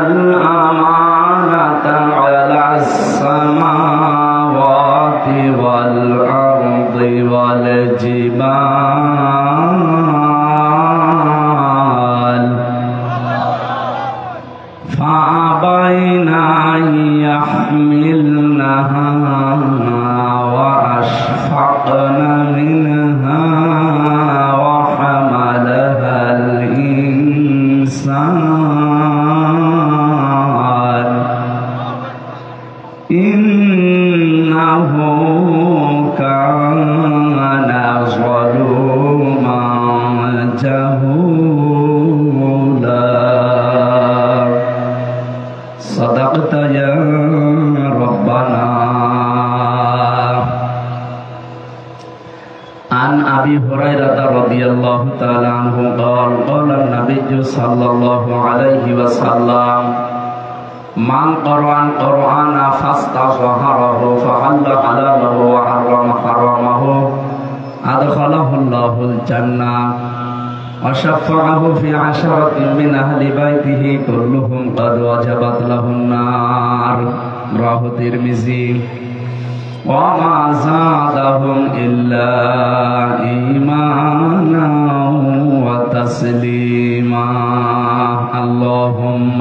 الأمانة على السماوات والأرض والجبال فأبين أن يحملنها وأشفقن منها وحملها الإنسان إنه كان ظلوما جهولا صدقت يا ربنا. عن أبي هريرة رضي الله تعالى عنه قال قال النبي صلى الله عليه وسلم من قرأ القرآن فاستظهره فحل حلاله وحرم حرامه أدخله الله الجنة وشفعه في 10 من أهل بيته كلهم قد وجبت له النار. رواه الترمذي. وما زادهم إلا إيمانا وتسليما. اللهم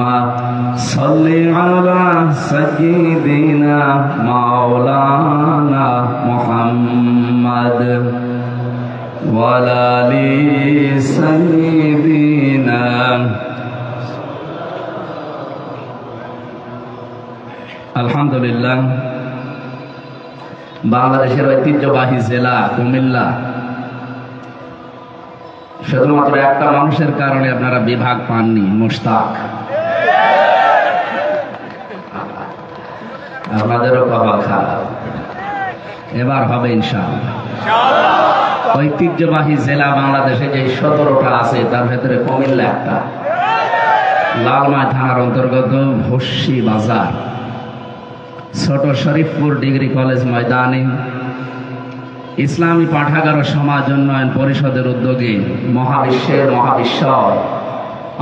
صل على سيدنا مولانا محمد وعلى آل سيدنا. আলহামদুলিল্লাহ, বাংলাদেশের ঐতিহ্যবাহী জেলা কুমিল্লা শুধুমাত্র একটা মানুষের কারণে আপনারা বিভাগ পাননি, মুশতাক। আপনাদেরও কপাল খারাপ, এবার হবে ইনশাআল্লাহ। ঐতিহ্যবাহী জেলা বাংলাদেশে যে 17টা আছে তার ভেতরে কুমিল্লা একটা। লালমাই থানার অন্তর্গত ভস্যি বাজার, ছোট শরীফপুর ডিগ্রি কলেজ ময়দানে ইসলামী পাঠাগার ও সমাজ উন্নয়ন পরিষদের উদ্যোগে মহাবিশ্বের মহাবিশ্বর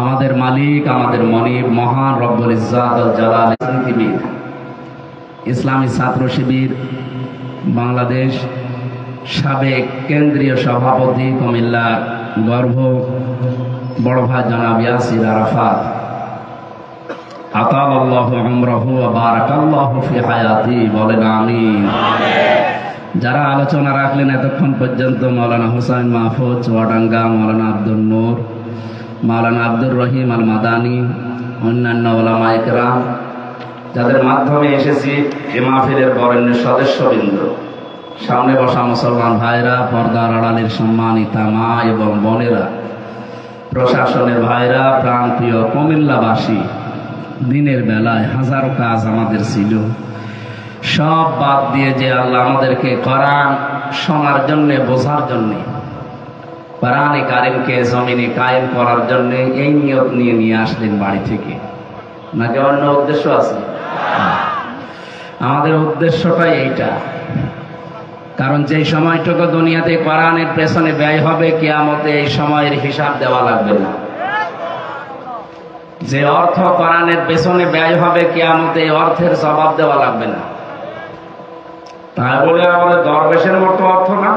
আমাদের মালিক, আমাদের মনিব, মহান রব্বুল ইজ্জাত ওয়াল জালাল রাজনীতিবিদ, ইসলামী ছাত্র শিবির বাংলাদেশ সাবেক কেন্দ্রীয় সভাপতি, কুমিল্লা গর্ভ বড় ভাই জনাব ইয়াসির আরাফাত, আতালাল্লাহু উমরাহু ওয়া বারাকাল্লাহু ফি হায়াতি, বলেন আমিন। যারা আলোচনা রাখলেন এতক্ষণ পর্যন্ত মাওলানা হুসাইন মাহফুজ চুয়াডাঙ্গা, মাওলানা আব্দুল নূর, মাওলানা আব্দুর রহিম আল মাদানী, অন্যান্য ওলামা ইকরাম, যাদের মাধ্যমে এসেছি এ মাহফিলের বরেণ্য সদস্যবৃন্দ, সামনে বসা মুসলমান ভাইরা, পর্দার আড়ালের সম্মানিতা মা এবং বোনেরা, প্রশাসনের ভাইরা, প্রাণপ্রিয় কুমিল্লাবাসী, দিনের বেলায় হাজারো কাজ আমাদের ছিল, সব বাদ দিয়ে যে আল্লাহ আমাদেরকে কোরআন শোনার জন্যে, বোঝার জন্যে, কোরআনে কারিমকে জমিনে কায়েম করার জন্যে এই নিয়ত নিয়ে আসলেন বাড়ি থেকে, নাকি অন্য উদ্দেশ্য আছে? আমাদের উদ্দেশ্যটাই এইটা। কারণ যে সময়টুকু দুনিয়াতে কোরআনের পেছনে ব্যয় হবে, কিয়ামতে এই সময়ের হিসাব দেওয়া লাগবে না। যে অর্থ কোরআনের পেছনে ব্যয় হবে, কিয়ামতে এই অর্থের জবাব দেওয়া লাগবে না। তাই বলে আমাদের দরবেশের মতো অর্থ না,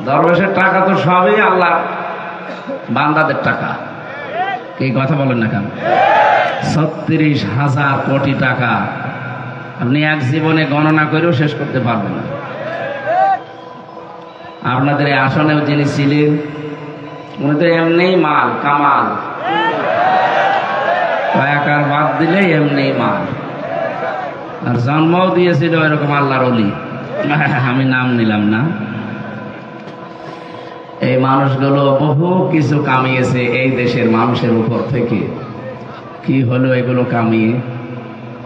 দরবেশের টাকা তো সবই আল্লাহ বান্দাদের টাকা। এই কথা বলেন না কেন? 36,000 কোটি টাকা আপনি এক জীবনে গণনা করেও শেষ করতে পারবেন না। আপনাদের এই আসনেও যিনি ছিলেন উনি তো এমনিই মাল, কামাল, কয়েকার বাদ দিলে এমনি মাল। আর জন্মও দিয়েছিল এরকম আল্লাহর ওলি, আমি নাম নিলাম না। এই মানুষগুলো বহু কিছু কামিয়েছে এই দেশের মানুষের উপর থেকে। কি হলো এগুলো কামিয়ে?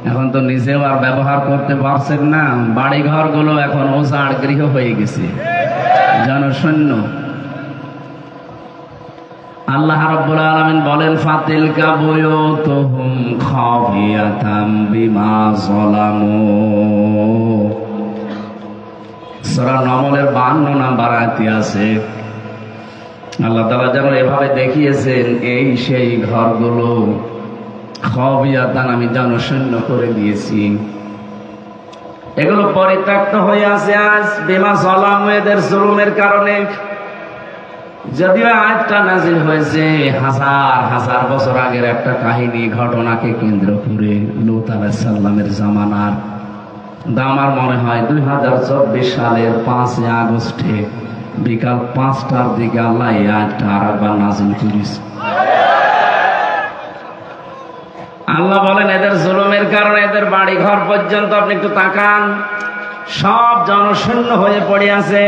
এখন তো নিজেও আর ব্যবহার করতে পারছেন না। বাড়িঘর গুলো এখন ওজাড় গৃহ হয়ে গেছে, জনশূন্য। আল্লাহ রাব্বুল আলামিন বলেন, ফাতিলকা বুয়ুতুহুম খাবিয়াতাম বিমা যালামু। সূরা নমলের 52 নাম্বার আয়াতে আছে, আল্লাহ তাআলা যেন এভাবে দেখিয়েছেন এই সেই ঘরগুলো খাওয়াবিয়াতান আমি জনশূন্য করে দিয়েছি। এগুলো পরিত্যক্ত হয়ে আছে আজ বিমা সালাম এদের জুলুমের কারণে। যদিও আয়াতটা নাযিল হয়েছে হাজার হাজার বছর আগের একটা কাহিনী, ঘটনাকে কেন্দ্র করে লূত আলাইহিস সালামের জামানার। আমার মনে হয় 2024 সালের 5 আগস্টে বিকাল 5টার দিকে আল্লাহ এই আয়াতটা আরেকবার নাযিল করেছে। আল্লাহ বলেন এদের জুলুমের কারণে এদের বাড়ি ঘর পর্যন্ত আপনি একটু তাকান, সব জনশূন্য হয়ে পড়ে আছে,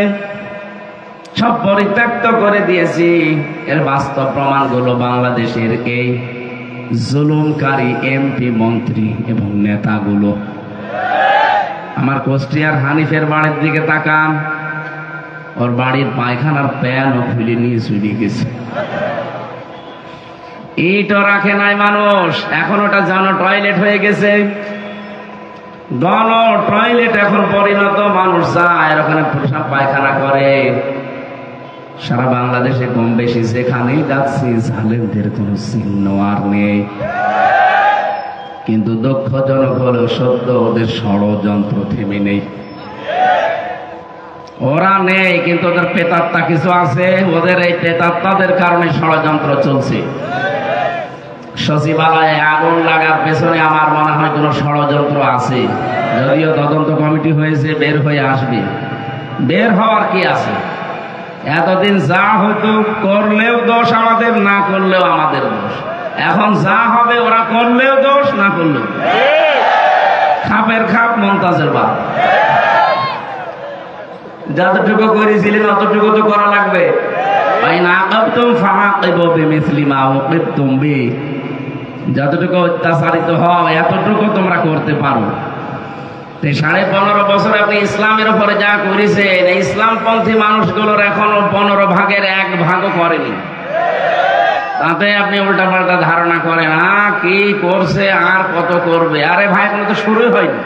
সব পরিত্যক্ত করে দিয়েছি। এর বাস্তব প্রমাণগুলো বাংলাদেশের এই জুলুমকারী এমপি মন্ত্রী এবং নেতাগুলো। আমার কুষ্টিয়ার হানিফের বাড়ির দিকে তাকান, ওর বাড়ির পায়খানার প্যানও খুলে নিয়ে চলে গেছে। ইটও রাখে নাই মানুষ, এখন ওটা জন টয়লেট হয়ে গেছে। গণ টয়লেট এখন পরিণত, মানুষ যায় ওখানে প্রসাব পায়খানা করে। সারা বাংলাদেশে কম বেশি যেখানেই যাচ্ছি জালেমদের কোন চিহ্ন আর নেই। কিন্তু দুঃখজনক হলেও সত্য, ওদের ষড়যন্ত্র থেমে নেই। ওরা নেই কিন্তু ওদের প্রেতাত্মা কিছু আছে, ওদের এই প্রেতাত্মাদের কারণে ষড়যন্ত্র চলছে। সচিবালয়ে আগুন লাগার পেছনে আমার মনে হয় কোন ষড়যন্ত্র আছে, যদিও তদন্ত কমিটি হয়েছে, বের হয়ে আসবে। বের হওয়ার কি আছে? এতদিন যা হতো করলেও দোষ আমাদের, না করলেও আমাদের দোষ। এখন যা হবে ওরা করলেও দোষ, না করলেও। খাপের খাপ মমতাজের বাপ। যতটুকু করেছিলেন অতটুকু তো করা লাগবে। যতটুকু অত্যাচারিত হয় এতটুকু তোমরা করতে পারো। 15.5 বছর আপনি ইসলামের উপরে যা করেছেন, ইসলামপন্থী মানুষগুলোর এখনো 15 ভাগের 1 ভাগও করেনি। তাতে আপনি উল্টা পাল্টা ধারণা করেন কি করছে আর কত করবে। আরে ভাই, কোনো তো শুরু হয়নি।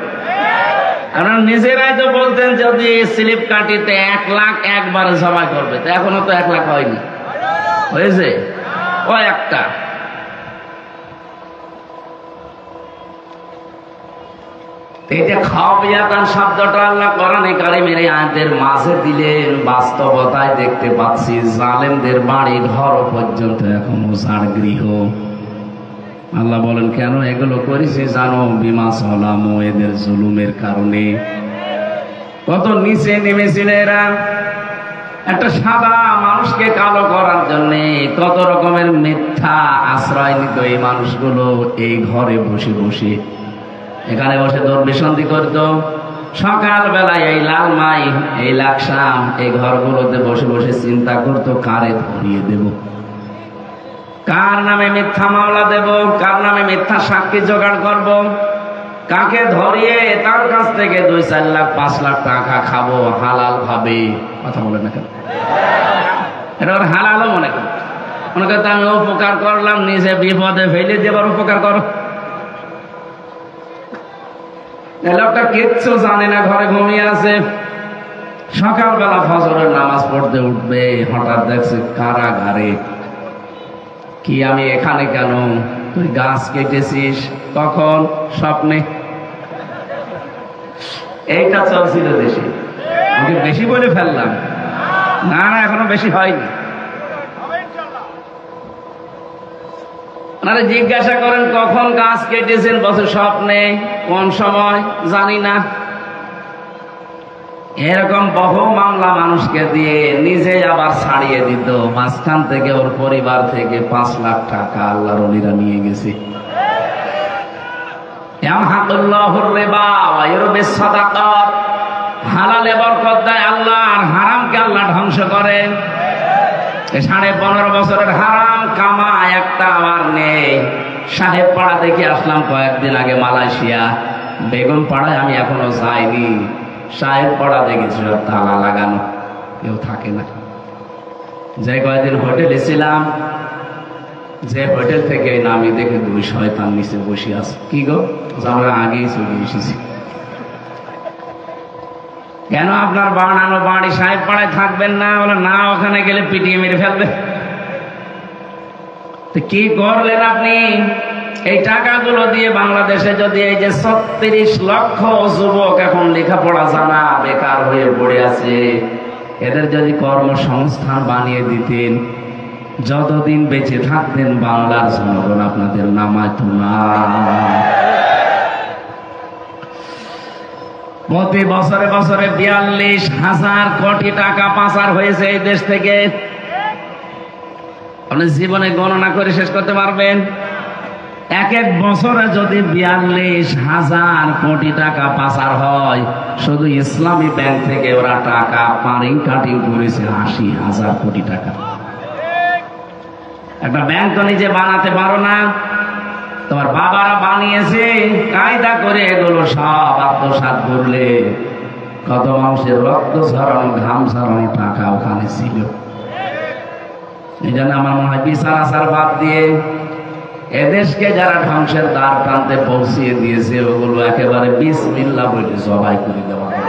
আপনারা নিজেরাই তো বলতেন যদি স্লিপ কাটিতে 1 লাখ একবারে জমা করবে, তো এখনো তো 1 লাখ হয়নি। হয়েছে ও একটা। এই যে খাওয়াবিয়াতান শব্দটা আল্লাহ কোরআনে কারিমের আয়াতের মাঝে দিলেন, বাস্তবতায় দেখতে পাচ্ছি জালেমদের বাড়ি ঘর পর্যন্ত এখনো ঝাড় গৃহ। আল্লাহ বলেন কেন এগুলো করেছে জানো? বিমা সালাম এদের জুলুমের কারণে। কত নিচে নেমেছিল এরা, একটা সাদা মানুষকে কালো করার জন্য কত রকমের মিথ্যা আশ্রয় নিত এই মানুষগুলো। এই ঘরে বসে বসে, এখানে বসে দরবেশন্দি করত। সকাল বেলায় এই লালমাই, এই লাকসাম, এই ঘরগুলোতে বসে বসে চিন্তা করতো কারে ধরিয়ে দেব, কার নামে মিথ্যা মামলা দেব, কার নামে মিথ্যা সাক্ষী জোগাড় করব, কাকে ধরিয়ে তার কাছ থেকে 2-4 লাখ 5 লাখ টাকা খাবো হালাল ভাবে। কথা বলে না কেন? এটা ওর হালালও মনে কর। মনে করতে আমি উপকার করলাম, নিজে বিপদে ফেলে দেবার উপকার করো। লোকটা কিচ্ছু জানে না, ঘরে ঘুমিয়ে আছে। সকালবেলা ফজরের নামাজ পড়তে উঠবে, হঠাৎ দেখছে কারাগারে। কি আমি এখানে কেন? তুই গাছ কেটেছিস কখন? স্বপ্নে। এইটা চলছিল দেশে। আমি বেশি বলে ফেললাম? না না, এখনো বেশি হয়নি। আপনারা জিজ্ঞাসা করেন কখন গাছ কেটেছেন, বছর স্বপ্নে। কোন সময় জানি না। এরকম বহু মামলা মানুষকে দিয়ে নিজে আবার ছাড়িয়ে দিত। মাঝখান থেকে ওর পরিবার থেকে 5 লাখ টাকা আল্লাহর ওলিরা নিয়ে গেছে। হালালে বরকত দেয় আল্লাহ, আর হারামকে আল্লাহ ধ্বংস করে। 15.5 বছরের হারাম কামা একটা আমার নেই। সাহেব পাড়া দেখে আসলাম কয়েকদিন আগে মালয়েশিয়া, বেগম পাড়ায় আমি এখনো যাইনি। সাহেব পাড়া দেখেছি সব তালা লাগানো, কেউ থাকে না। যে কয়েকদিন হোটেলে ছিলাম, যে হোটেল থেকে নামি দেখে 2 শয়তান নিচে বসে আছে। কি গো, আমরা আগেই চলে এসেছি। কেন আপনার বানানো বাড়ি সাহেব পাড়ায় থাকবেন না? বলে না, ওখানে গেলে পিটিয়ে মেরে ফেলবে। তো কি করলেন আপনি? এই টাকাগুলো দিয়ে বাংলাদেশে যদি এই যে 36 লক্ষ যুবক এখন লেখাপড়া জানা বেকার হয়ে পড়ে আছে, এদের যদি কর্মসংস্থান বানিয়ে দিতেন, যতদিন বেঁচে থাকতেন বাংলার জনগণ আপনাদের নামাইতো না। প্রতি বছরে বছরে 42,000 কোটি টাকা পাচার হয়েছে এই দেশ থেকে। আপনি জীবনে গণনা করে শেষ করতে পারবেন? এক এক বছরে যদি 42,000 কোটি টাকা পাচার হয়, শুধু ইসলামী ব্যাংক থেকে ওরা টাকা পারিং কাটিং করেছে 80,000 কোটি টাকা। একটা ব্যাংক তো নিজে বানাতে পারো না, তোমার বাবারা বানিয়েছে কায়দা করে, এগুলো সব আত্মসাৎ করলে কত মানুষের রক্ত ঝরানো ঘাম ঝরানো টাকা ওখানে ছিল। এই জন্য আমার মনে হয় বিচার আচার বাদ দিয়ে এদেশকে যারা ধ্বংসের দ্বার প্রান্তে পৌঁছিয়ে দিয়েছে, ওগুলো একেবারে বিসমিল্লাহ বলে জবাই করে দেওয়া হবে।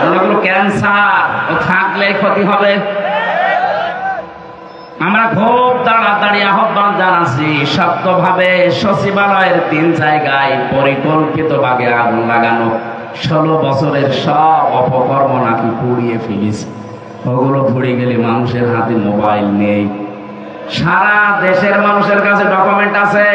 ওগুলো ক্যান্সার, ও থাকলে ক্ষতি হবে। আমরা খুব তাড়াতাড়ি আহ্বান জানাচ্ছি, শক্তভাবে সচিবালয়ের 3 জায়গায় পরিকল্পিত ভাবে আগুন লাগানো। 16 বছরের সব অপকর্ম নাকি পুড়িয়ে ফেলিস। ওগুলো পুড়ে গেলে মানুষের হাতে মোবাইল নেই, সারা দেশের মানুষের কাছে ডকুমেন্ট আছে।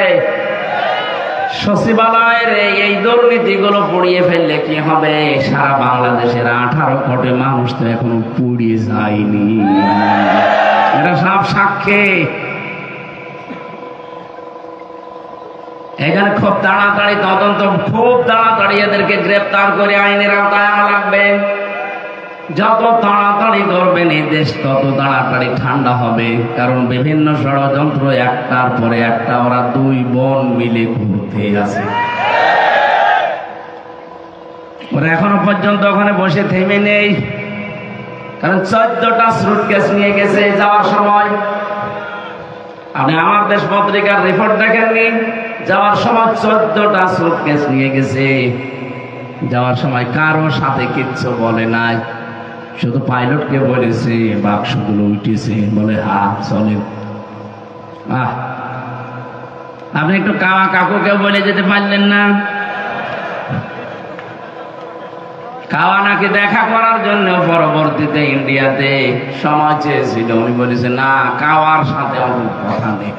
সচিবালয়ের এই দুর্নীতিগুলো পুড়িয়ে ফেললে কি হবে? সারা বাংলাদেশের 18 কোটি মানুষ তো এখনো পুড়িয়ে যায়নি, এটা সব সাক্ষী। এখানে খুব তাড়াতাড়ি তদন্ত, খুব তাড়াতাড়ি এদেরকে গ্রেপ্তার করে আইনের আওতায় আনা লাগবে। যত তাড়াতাড়ি করবেন এই দেশ তত তাড়াতাড়ি ঠান্ডা হবে, কারণ বিভিন্ন ষড়যন্ত্র একটার পরে একটা ওরা 2 বোন মিলে ঘুরতে আছে। ওরা এখনো পর্যন্ত ওখানে বসে থেমে নেই, কারণ 14টা সুটকেস নিয়ে গেছে যাওয়ার সময়। আপনি আমার দেশ পত্রিকার রিপোর্ট দেখেননি? যাওয়ার সময় 14টা সুটকেস নিয়ে গেছে। যাওয়ার সময় কারো সাথে কিচ্ছু বলে নাই, শুধু পাইলটকে বলেছে বাক্সগুলো উঠেছে, বলে হ্যাঁ চলেন। আপনি একটু কাওয়া কাকুকে বলে যেতে পারলেন না? কাওয়া নাকি দেখা করার জন্য পরবর্তীতে ইন্ডিয়াতে সময় চেয়েছিল, উনি বলেছে না, কাওয়ার সাথে আমার কথা নেই।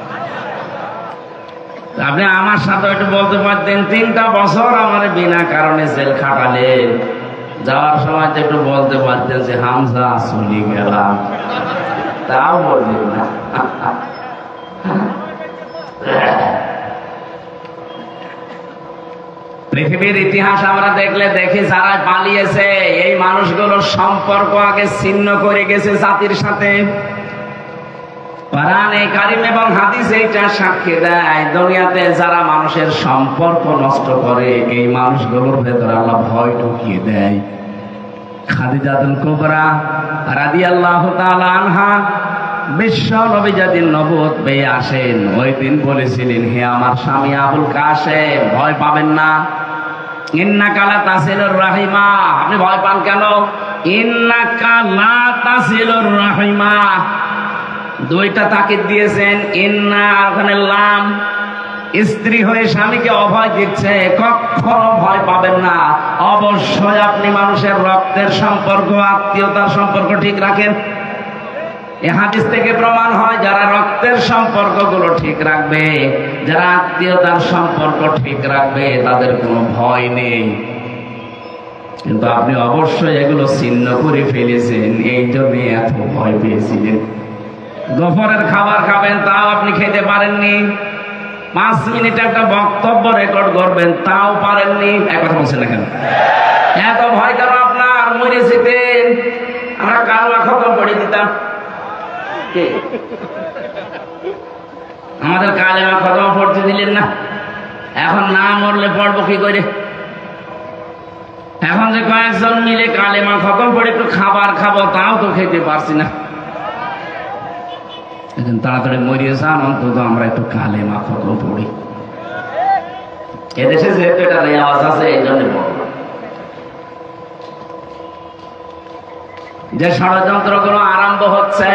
আপনি আমার সাথে একটু বলতে পারতেন, 3টা বছর আমার বিনা কারণে জেল খাটালেন, যাওয়ার সময় তো একটু বলতে পারতেন যে হামজা চলে গেলাম, তাও বললেন না। পৃথিবীর ইতিহাস আমরা দেখলে দেখি, যারা পালিয়েছে এই মানুষগুলোর সম্পর্ক আগে ছিন্ন করে গেছে জাতির সাথে। কোরআনে কারীম এবং হাদিস এইটা সাক্ষী দেয়, দুনিয়াতে যারা মানুষের সম্পর্ক নষ্ট করে এই মানুষগুলোর ভেতরে আল্লাহ ভয় ঢুকিয়ে দেয়। খাদিজাতুল কুবরা রাদিয়াল্লাহু তাআলা আনহা বিশ্ব নবী যেদিন নবুয়ত পেয়ে আসেন, ওই দিন বলেছিলেন, হে আমার স্বামী আবুল কাসেম, ভয় পাবেন না। ইন্নাকা লা তাসিলুর রাহিমা। আপনি ভয় পান কেন? ইন্নাকা লা তাসিলুর রাহিমা, 2টা তাকিদ দিয়েছেন, ইন্না আর ওখানে লাম। স্ত্রী হয়ে স্বামীকে অভয় দিচ্ছে, কখনো ভয় পাবেন না। অবশ্যই আপনি মানুষের রক্তের সম্পর্ক, আত্মীয়তার সম্পর্ক ঠিক রাখেন। এই হাদিস থেকে প্রমাণ হয়, যারা রক্তের সম্পর্কগুলো ঠিক রাখবে, যারা আত্মীয়তার সম্পর্ক ঠিক রাখবে, তাদের কোনো ভয় নেই। কিন্তু আপনি অবশ্যই এগুলো ছিন্ন করে ফেলেছেন, এই জন্য এত ভয় পেয়েছিলেন। দুপুরের খাবার খাবেন, তাও আপনি খেতে পারেননি। 5 মিনিট একটা বক্তব্য রেকর্ড করবেন, তাও পারেননি। এক কথা বলছেন না কেন? এত ভয় কেন আপনার? মরে যেতেন, আমরা কালমা খতম করে দিতাম। আমাদের কালেমা খতম পড়তে দিলেন না, এখন না মরলে পড়বো কি করে? এখন যে কয়েকজন মিলে কালেমা খতম পড়ে একটু খাবার খাবো, তাও তো খেতে পারছি না। এখন তাড়াতাড়ি মরিয়ে যান, অন্তত আমরা একটু কালেমা খতম পড়ি। এদেশে যেহেতু এটা রেওয়াজ আছে, এই জন্য বললাম যে ষড়যন্ত্রগুলো আরম্ভ হচ্ছে,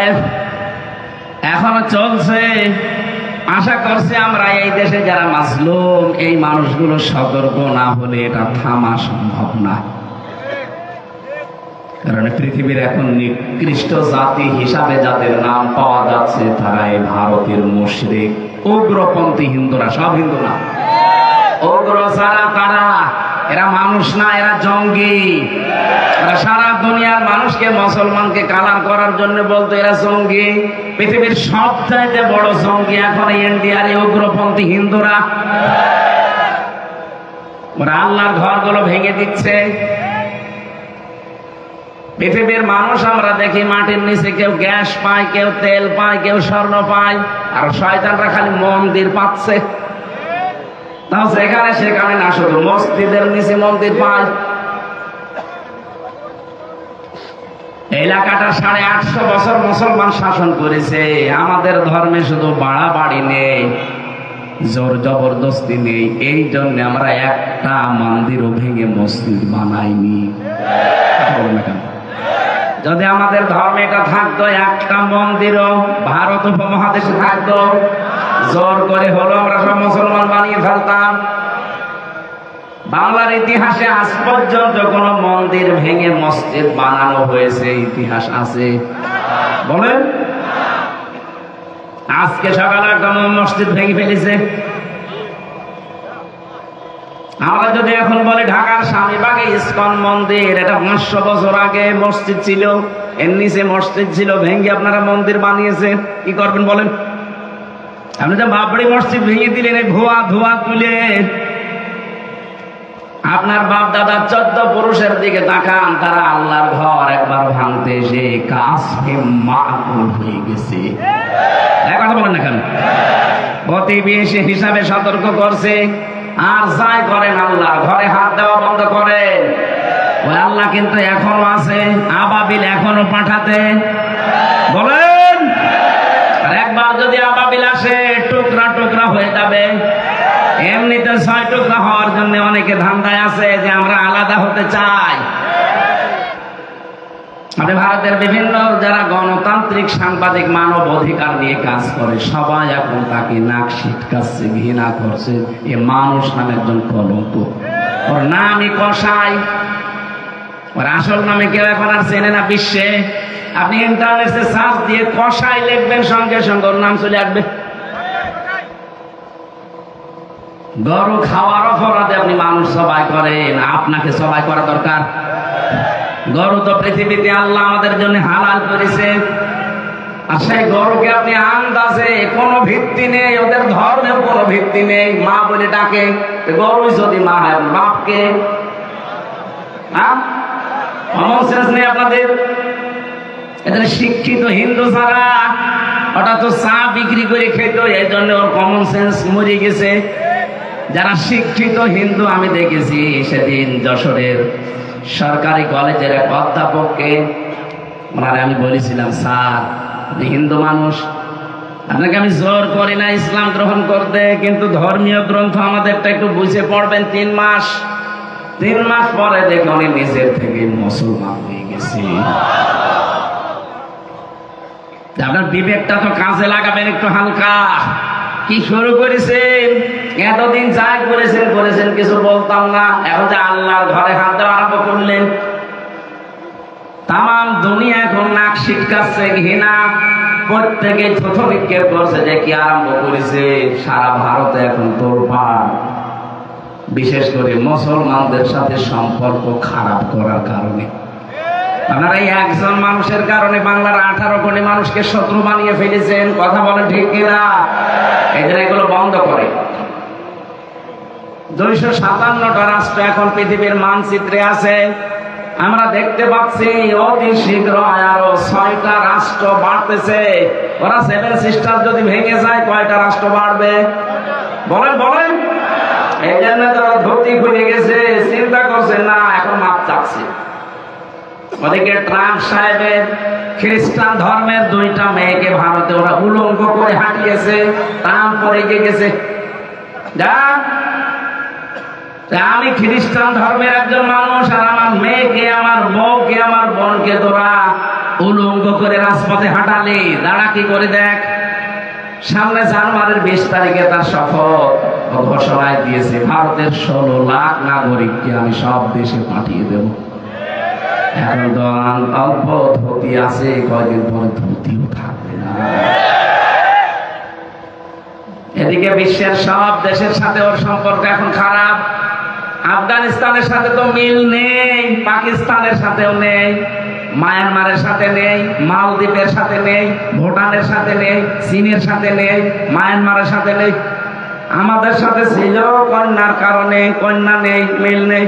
এখনো চলছে। আশা করছি আমরা এই দেশে যারা মাজলুম এই মানুষগুলো সতর্ক না হলে এটা থামা সম্ভব না। কারণ পৃথিবীর এখন নিকৃষ্ট জাতি হিসাবে যাদের নাম পাওয়া যাচ্ছে তারা এই ভারতের মুশরিক উগ্রপন্থী হিন্দুরা। সব হিন্দু না, উগ্র ছাড়া তারা, এরা মানুষ না, এরা জঙ্গি। এরা সারা দুনিয়ার মানুষকে মুসলমানকে কালার করার জন্য বলতো এরা জঙ্গি। পৃথিবীর সবচাইতে বড় জঙ্গি এখন ইন্ডিয়ার এই উগ্রপন্থী হিন্দুরা। ওরা আল্লাহর ঘরগুলো ভেঙে দিচ্ছে। পৃথিবীর মানুষ আমরা দেখি মাটির নিচে কেউ গ্যাস পায়, কেউ তেল পায়, কেউ স্বর্ণ পায়, আর শয়তানরা খালি মন্দির পাচ্ছে। তাও সেখানে সেখানে না, শুধু মসজিদের নিচে মন্দির পায়। এলাকাটা 850 বছর মুসলমান শাসন করেছে। আমাদের ধর্মে শুধু বাড়াবাড়ি নেই, জোর জবরদস্তি নেই। এই জন্য আমরা একটা মন্দিরও ভেঙে মসজিদ বানাইনি। যদি আমাদের ধর্মে এটা থাকতো, একটা মন্দিরও ভারত উপমহাদেশে থাকতো, জোর করে হলো আমরা সব মুসলমান বানিয়ে ফেলতাম। বাংলার ইতিহাসে আজ পর্যন্ত কোন মন্দির ভেঙে মসজিদ বানানো হয়েছে ইতিহাস আছে? বলেন। আজকে সকালে একটা মসজিদ ভেঙে ফেলেছে। আমরা যদি এখন বলি ঢাকার স্বামীবাগে ইসকন মন্দির, এটা 500 বছর আগে মসজিদ ছিল, এর নিচে মসজিদ ছিল, ভেঙে আপনারা মন্দির বানিয়েছে, কি করবেন বলেন? আপনি তো বাবরি মসজিদ ভেঙে দিলেন, ধোয়া ধোয়া তুলে। আপনার বাপ দাদা 14 পুরুষের দিকে তাকান, তারা আল্লাহর ঘর একবার ভাঙতে এসে কাজকে মাকুল হয়ে গেছে। কথা বলেন না কেন? প্রতিবেশী হিসাবে সতর্ক করছে। আর যাই করেন আল্লাহ ঘরে হাত দেওয়া বন্ধ করেন। ওই আল্লাহ কিন্তু এখনো আছে, আবাবিল এখনো পাঠাতে বলেন। আর একবার যদি আবাবিল আসে টুকরা টুকরা হয়ে যাবে। এমনিতে 6 টুকরা হওয়ার জন্য অনেকে ধান্দায় আছে যে আমরা আলাদা হতে চাই। মানে ভারতের বিভিন্ন যারা গণতান্ত্রিক সাংবাদিক মানব অধিকার নিয়ে কাজ করে সবাই এখন তাকে নাক সিটকাচ্ছে, ঘৃণা করছে। এ মানুষ নামে একজন কলঙ্ক। ওর নামই কসাই, ওর আসল নামে কেউ এখন আর চেনে না বিশ্বে। আপনি ইন্টারনেটে সার্চ দিয়ে কসাই লিখবেন, সঙ্গে সঙ্গে ওর নাম চলে আসবে। গরু খাওয়ার অপরাধে আপনি মানুষ সবাই করেন, আপনাকে সবাই করা দরকার। গরু তো পৃথিবীতে আল্লাহ আমাদের জন্য হালাল করেছে। আর সেই গরুকে আপনি আন্দাজে, কোনো ভিত্তি নেই, ওদের ধর্মেও কোনো ভিত্তি নেই, মা বলে ডাকে। গরু যদি মা হয় বাপকে, কমন সেন্স নেই আপনাদের। এদের শিক্ষিত হিন্দু ছাড়া ওটা তো চা বিক্রি করে খেত, এই জন্য ওর কমন সেন্স মরে গেছে। যারা শিক্ষিত হিন্দু আমি দেখেছি, সেদিন যশোরের সরকারি কলেজের এক অধ্যাপককে ওনারে আমি বলেছিলাম, স্যার আপনি হিন্দু মানুষ, আপনাকে আমি জোর করি না ইসলাম গ্রহণ করতে, কিন্তু ধর্মীয় গ্রন্থ আমাদেরটা একটু বুঝে পড়বেন। 3 মাস পরে দেখে উনি নিজের থেকে মুসলমান হয়ে গেছে। আপনার বিবেকটা তো কাজে লাগাবেন একটু হালকা। কি শুরু করেছেন? এতদিন যা করেছেন কিছু বলতাম না, এখন যে আল্লাহর ঘরে হাত দেওয়া আরম্ভ করলেন। তাম দুনিয়া এখন নাক সিটকাচ্ছে, ঘৃণা প্রত্যেকে থুথু নিক্ষেপ করছে যে কি আরম্ভ করেছে। সারা ভারতে এখন তোলপাড়, বিশেষ করে মুসলমানদের সাথে সম্পর্ক খারাপ করার কারণে। আপনারা এই একজন মানুষের কারণে বাংলার 18 কোটি মানুষকে শত্রু বানিয়ে ফেলেছেন। কথা বলেন ঠিক কিনা? এদের এগুলো বন্ধ করে। 257টা রাষ্ট্র এখন পৃথিবীর মানচিত্রে আছে। আমরা দেখতে পাচ্ছি অতি শীঘ্র আরো 6টা রাষ্ট্র বাড়তেছে। ওরা 7 সিস্টার যদি ভেঙে যায় কয়টা রাষ্ট্র বাড়বে বলেন? এই জন্য তারা ধরতি খুলে গেছে, চিন্তা করছে না, এখন মাপ চাচ্ছে। ওদিকে ট্রাম্প সাহেবের খ্রিস্টান ধর্মের 2টা মেয়েকে ভারতে ওরা উলঙ্গ করে হাঁটিয়েছে। ট্রাম্প পরে গেছে, আমি খ্রিস্টান ধর্মের একজন মানুষ, আর আমার মেয়েকে, আমার বউকে, আমার বোনকে তোরা উলঙ্গ করে রাজপথে হাঁটালি, দাঁড়া কি করে দেখ। সামনে জানুয়ারির 20 তারিখে তার শপথ ঘোষণায় দিয়েছে, ভারতের 16 লাখ নাগরিককে আমি সব দেশে পাঠিয়ে দেব। এখন তো অল্প ধুতি আছে, কয়দিন পরে ধুতিও থাকবে না। এদিকে বিশ্বের সব দেশের সাথে ওর সম্পর্ক এখন খারাপ। আফগানিস্তানের সাথে তো মিল নেই, পাকিস্তানের সাথেও নেই, মায়ানমারের সাথে নেই, মালদ্বীপের সাথে নেই, ভুটানের সাথে নেই, চীনের সাথে নেই, মায়ানমারের সাথে নেই। আমাদের সাথে ছিল কন্যার কারণে, কন্যা নেই, মিল নেই।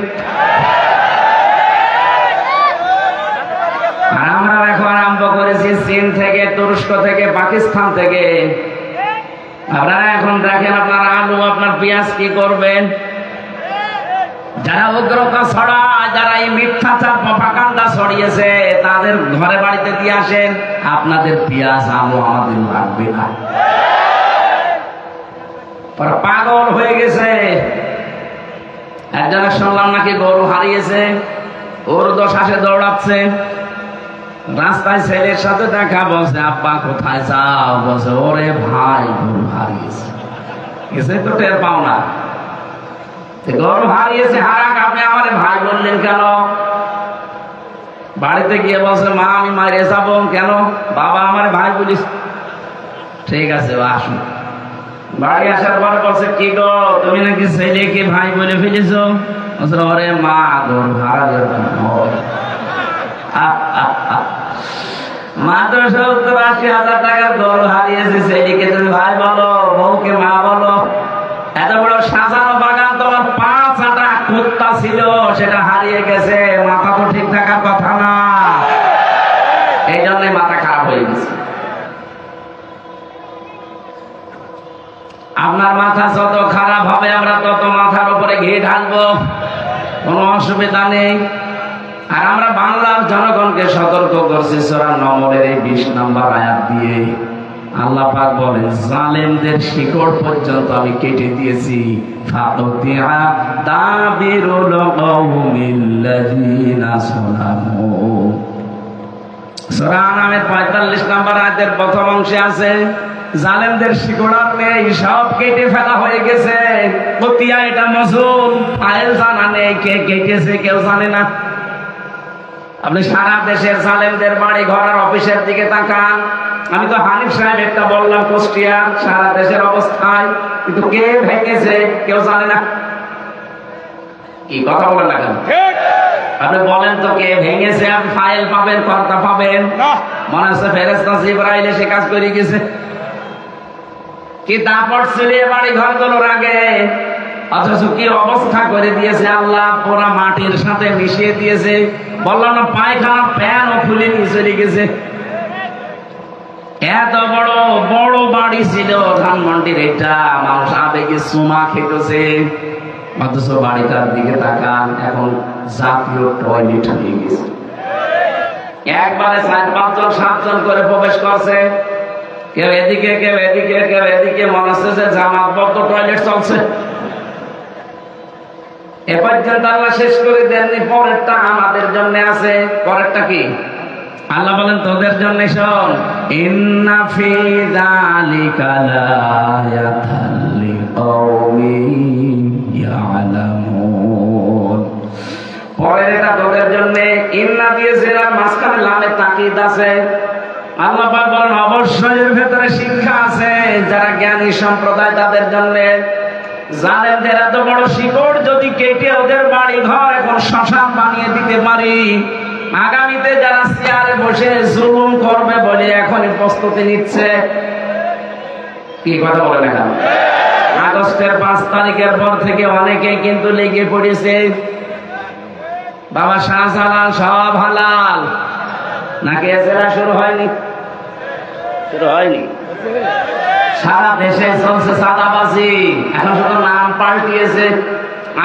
আর আমরা এখন আরম্ভ করেছি চীন থেকে, তুরস্ক থেকে, পাকিস্তান থেকে। আপনারা এখন দেখেন আপনার আলু, আপনার পেঁয়াজ কি করবেন। যারা উগ্রতা ছড়ায়, যারা এই মিথ্যাচার প্রপাগান্ডা ছড়িয়েছে, তাদের ঘরে বাড়িতে দিয়ে আসেন, আপনাদের পেঁয়াজ আলু আমাদের লাগবে না। পাগল হয়ে গেছে। একজনের শুনলাম নাকি গরু হারিয়েছে, ওর দশাসে দৌড়াচ্ছে। রাস্তায় ছেলের সাথে দেখা, বলছে আব্বা কোথায় যাও? বলছে ওরে ভাই গরু হারিয়েছে। এসে তো টের পাও না, গরু হারিয়েছে, হারাক, আপনি আমার ভাই বললেন কেন? বাড়িতে গিয়ে বলছে মা আমি মারিয়ে যাবো কেন? বাবা আমার ভাই বলিস। ঠিক আছে আসুন। বাড়ি আসার পরে বলছে কি গো তুমি নাকি ছেলেকে ভাই বলে ফেলেছ? ওরে মা গরু হারালে মাত্র 70-80 হাজার টাকার গরু হারিয়েছে, ছেলেকে তুমি ভাই বলো, বউকে মা বলো। এত বড় সাজানো বাগান, তোমার 5 আটা কুত্তা ছিল, সেটা হারিয়ে গেছে, মাথা তো ঠিক থাকার কথা না। এই জন্য মাথা খারাপ হয়ে গেছে। আপনার মাথা যত খারাপ হবে, আমরা তত মাথার উপরে ঘি ঢালবো, কোনো অসুবিধা নেই। আর আমরা বাংলার জনগণকে সতর্ক করছি সূরা নম্বরের এই 20 নম্বর আয়াত দিয়ে। আল্লাহ পাক বলেন জালেমদের শিকড় পর্যন্ত আমি কেটে দিয়েছি। ফাকুতিআ দাবিরুল কওমিল্লাযিনা যালামু। সূরা আনামের 45 নম্বর আয়াতের প্রথম অংশে আছে জালেমদের শিকড় আর নেই, সব কেটে ফেলা হয়ে গেছে। কতিয়া এটা মজুল, ফাইল জানা নেই, কে কেটেছে কেউ জানে না। আপনি সারা দেশের জালেমদের বাড়ি ঘর আর অফিসের দিকে তাকান। আমি তো হানিফ সাহেব একটা বললাম কুষ্টিয়ার সারা দেশের অবস্থায়, কিন্তু কে ভেঙেছে কেউ জানে না। কি কথা বলেন না কেন? আপনি বলেন তো কে ভেঙেছে? আপনি ফাইল পাবেন, কর্তা পাবেন, মনে হচ্ছে ফেরেশতা জিবরাইল এসে কাজ করে গেছে। কি দাপট ছিলিয়ে বাড়ি ঘর গুলোর আগে, অথচ কি অবস্থা করে দিয়েছে আল্লাহ, পুরা মাটির সাথে মিশিয়ে দিয়েছে। বললাম না পায়খানা প্যানও খুলে নিয়ে চলে গেছে। এত বড় বড় বাড়ি ছিল ধানমন্ডির, এটা মানুষ আবেগে সুমা খেতেছে, অথচ বাড়িটার দিকে তাকান, এখন জাতীয় টয়লেট হয়ে গেছে। একবারে 4-5 জন 7 জন করে প্রবেশ করছে, কেউ এদিকে কেউ এদিকে কেউ এদিকে, মনে হচ্ছে যে জামাতবদ্ধ টয়লেট চলছে। এ পর্যন্ত আল্লাহ শেষ করে দেননি, পরেরটা আমাদের জন্য আছে। পরেরটা কি? আল্লাহ বলেন তোদের জন্য শোন, ইন্না ফি যালিকা লায়াতাল লিকাওমিন ইয়ালামুন। পরের এটা তোদের জন্য, ইন্না দিয়েছেন আর মাঝখানে লামের তাকিদ আছে। আল্লাহ পাক বলেন অবশ্যই এর ভেতরে শিক্ষা আছে যারা জ্ঞানী সম্প্রদায় তাদের জন্য। জালেমদের এত বড় শিকড় যদি কেটে ওদের বাড়ি ঘর এখন শ্মশান বানিয়ে দিতে পারি, আগামীতে যারা চেয়ারে বসে জুলুম করবে বলে এখনই প্রস্তুতি নিচ্ছে। কি কথা বলে না? আগস্টের 5 তারিখের পর থেকে অনেকেই কিন্তু লেগে পড়েছে, বাবা শাহজালাল সব হালাল নাকি? এজেরা শুরু হয়নি? শুরু হয়নি? সারা দেশে চলছে চাঁদাবাজি, এখন শুধু নাম পাল্টিয়েছে।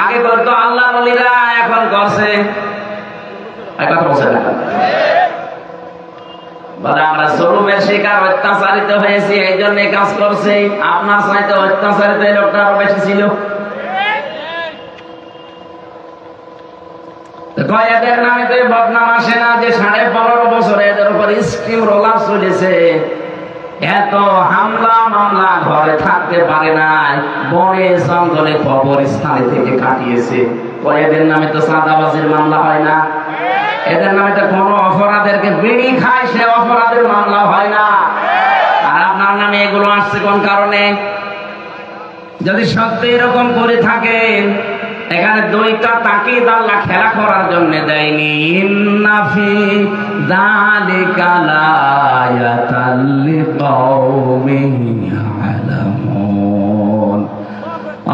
আগে করতো আল্লাহ ওলিরা, এখন করছে বলে আমরা জুলুমের শিকার, অত্যাচারিত হয়েছি, এই জন্য কাজ করছে। আপনার চাইতে অত্যাচারিত এই লোকটা আরো বেশি ছিল। এদের নামে তো বদনাম আসে না যে 15.5 বছরে এদের উপর স্কিম রোলার চলেছে। এত হামলা মামলা ঘরে থাকতে পারে নাই, বনে জঙ্গলে কবরস্থানে থেকে কাটিয়েছে। এদের নামে তো চাঁদাবাজির মামলা হয় না, এদের নামে তো কোন অপরাধেরকে বিড়ি খায় সে অপরাধের মামলা হয় না। আর আপনার নামে এগুলো আসছে কোন কারণে? যদি সত্যি এরকম করে থাকেন, এখানে দুইটা তাকিদ আল্লাহ খেলা করার জন্য দেয়নি। ইন্নাফি যালিকা লায়াতাল লিকাউমিন ইয়ালামুন।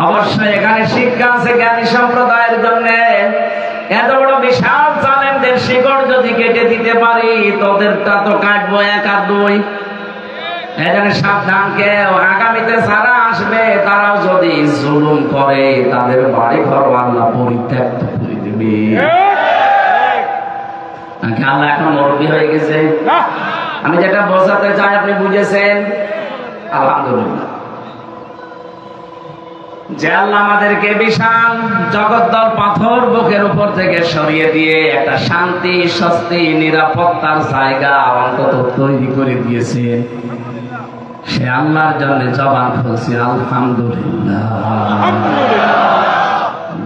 অবশ্যই এখানে শিক্ষা আছে জ্ঞানী সম্প্রদায়ের জন্য। এত বড় বিশাল জালেমদের শিকড় যদি কেটে দিতে পারি, তোদেরটা তো কাটবো এক আর দুই। এখানে সাবধান, কেউ আগামীতে যারা আসবে তারাও যদি জুলুম করে তাদের বাড়ি ঘর আল্লাহ পরিত্যক্ত করে দেবে। আল্লাহ এখন মুরব্বী হয়ে গেছে। আমি যেটা বোঝাতে চাই আপনি বুঝেছেন, আলহামদুলিল্লাহ। যে আল্লাহ আমাদেরকে বিশাল জগদ্দল পাথর বুকের উপর থেকে সরিয়ে দিয়ে একটা শান্তি, স্বস্তি, নিরাপত্তার জায়গা অন্তত তৈরি করে দিয়েছেন, সে আল্লাহর জন্য জবান খুলছি আলহামদুলিল্লাহ।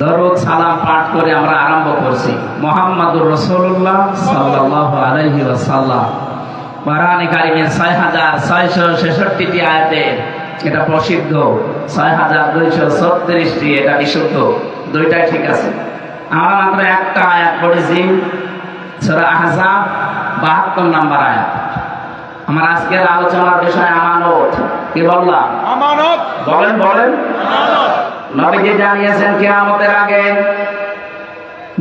দরুদ সালাম পাঠ করে আমরা আরম্ভ করছি। মুহাম্মাদুর রাসূলুল্লাহ সাল্লাল্লাহু আলাইহি ওয়াসাল্লাম কোরআনে কারিমের ৬৬৬৬টি আয়াতে এটা প্রসিদ্ধ, ৬২৩৬টি এটা বিশুদ্ধ, দুইটাই ঠিক আছে। আমরা মাত্র একটা আয়াত পড়েছি, সূরা আহজাব ৭২ নম্বর আয়াত। আমার আজকের আলোচনার বিষয় আমানত। কি বললাম? আমানত। বলেন বলেন। নবীজি জানিয়েছেন কিয়ামতের আগে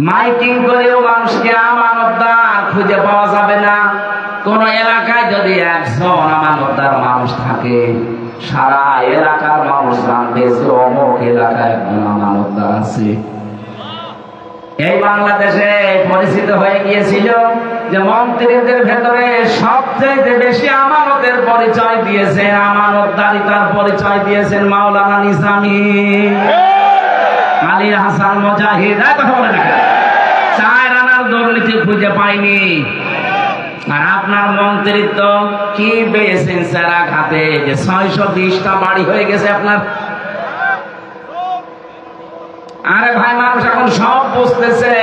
মাইকিং করেও মানুষকে আমানতদার খুঁজে পাওয়া যাবে না। কোন এলাকায় যদি একজন আমানতদার মানুষ থাকে, সারা এলাকার মানুষ জানবে যে অমুক এলাকায় একজন আমানতদার আছে। এই বাংলাদেশে পরিচিত হয়ে গিয়েছিল যে মন্ত্রীদের ভেতরে সবচেয়ে বেশি আমানতের পরিচয় দিয়েছেন, আমানতদারিতার পরিচয় দিয়েছেন মাওলানা নিজামী, আলী হাসান মুজাহিদ। কথা বলে না, 4 আনার দুর্নীতি খুঁজে পাইনি। আর আপনার মন্ত্রিত্ব কি পেয়েছেন সারা ঘাতে, যে 620টা বাড়ি হয়ে গেছে আপনার। আরে ভাই, মানুষ এখন সব বুঝতেছে।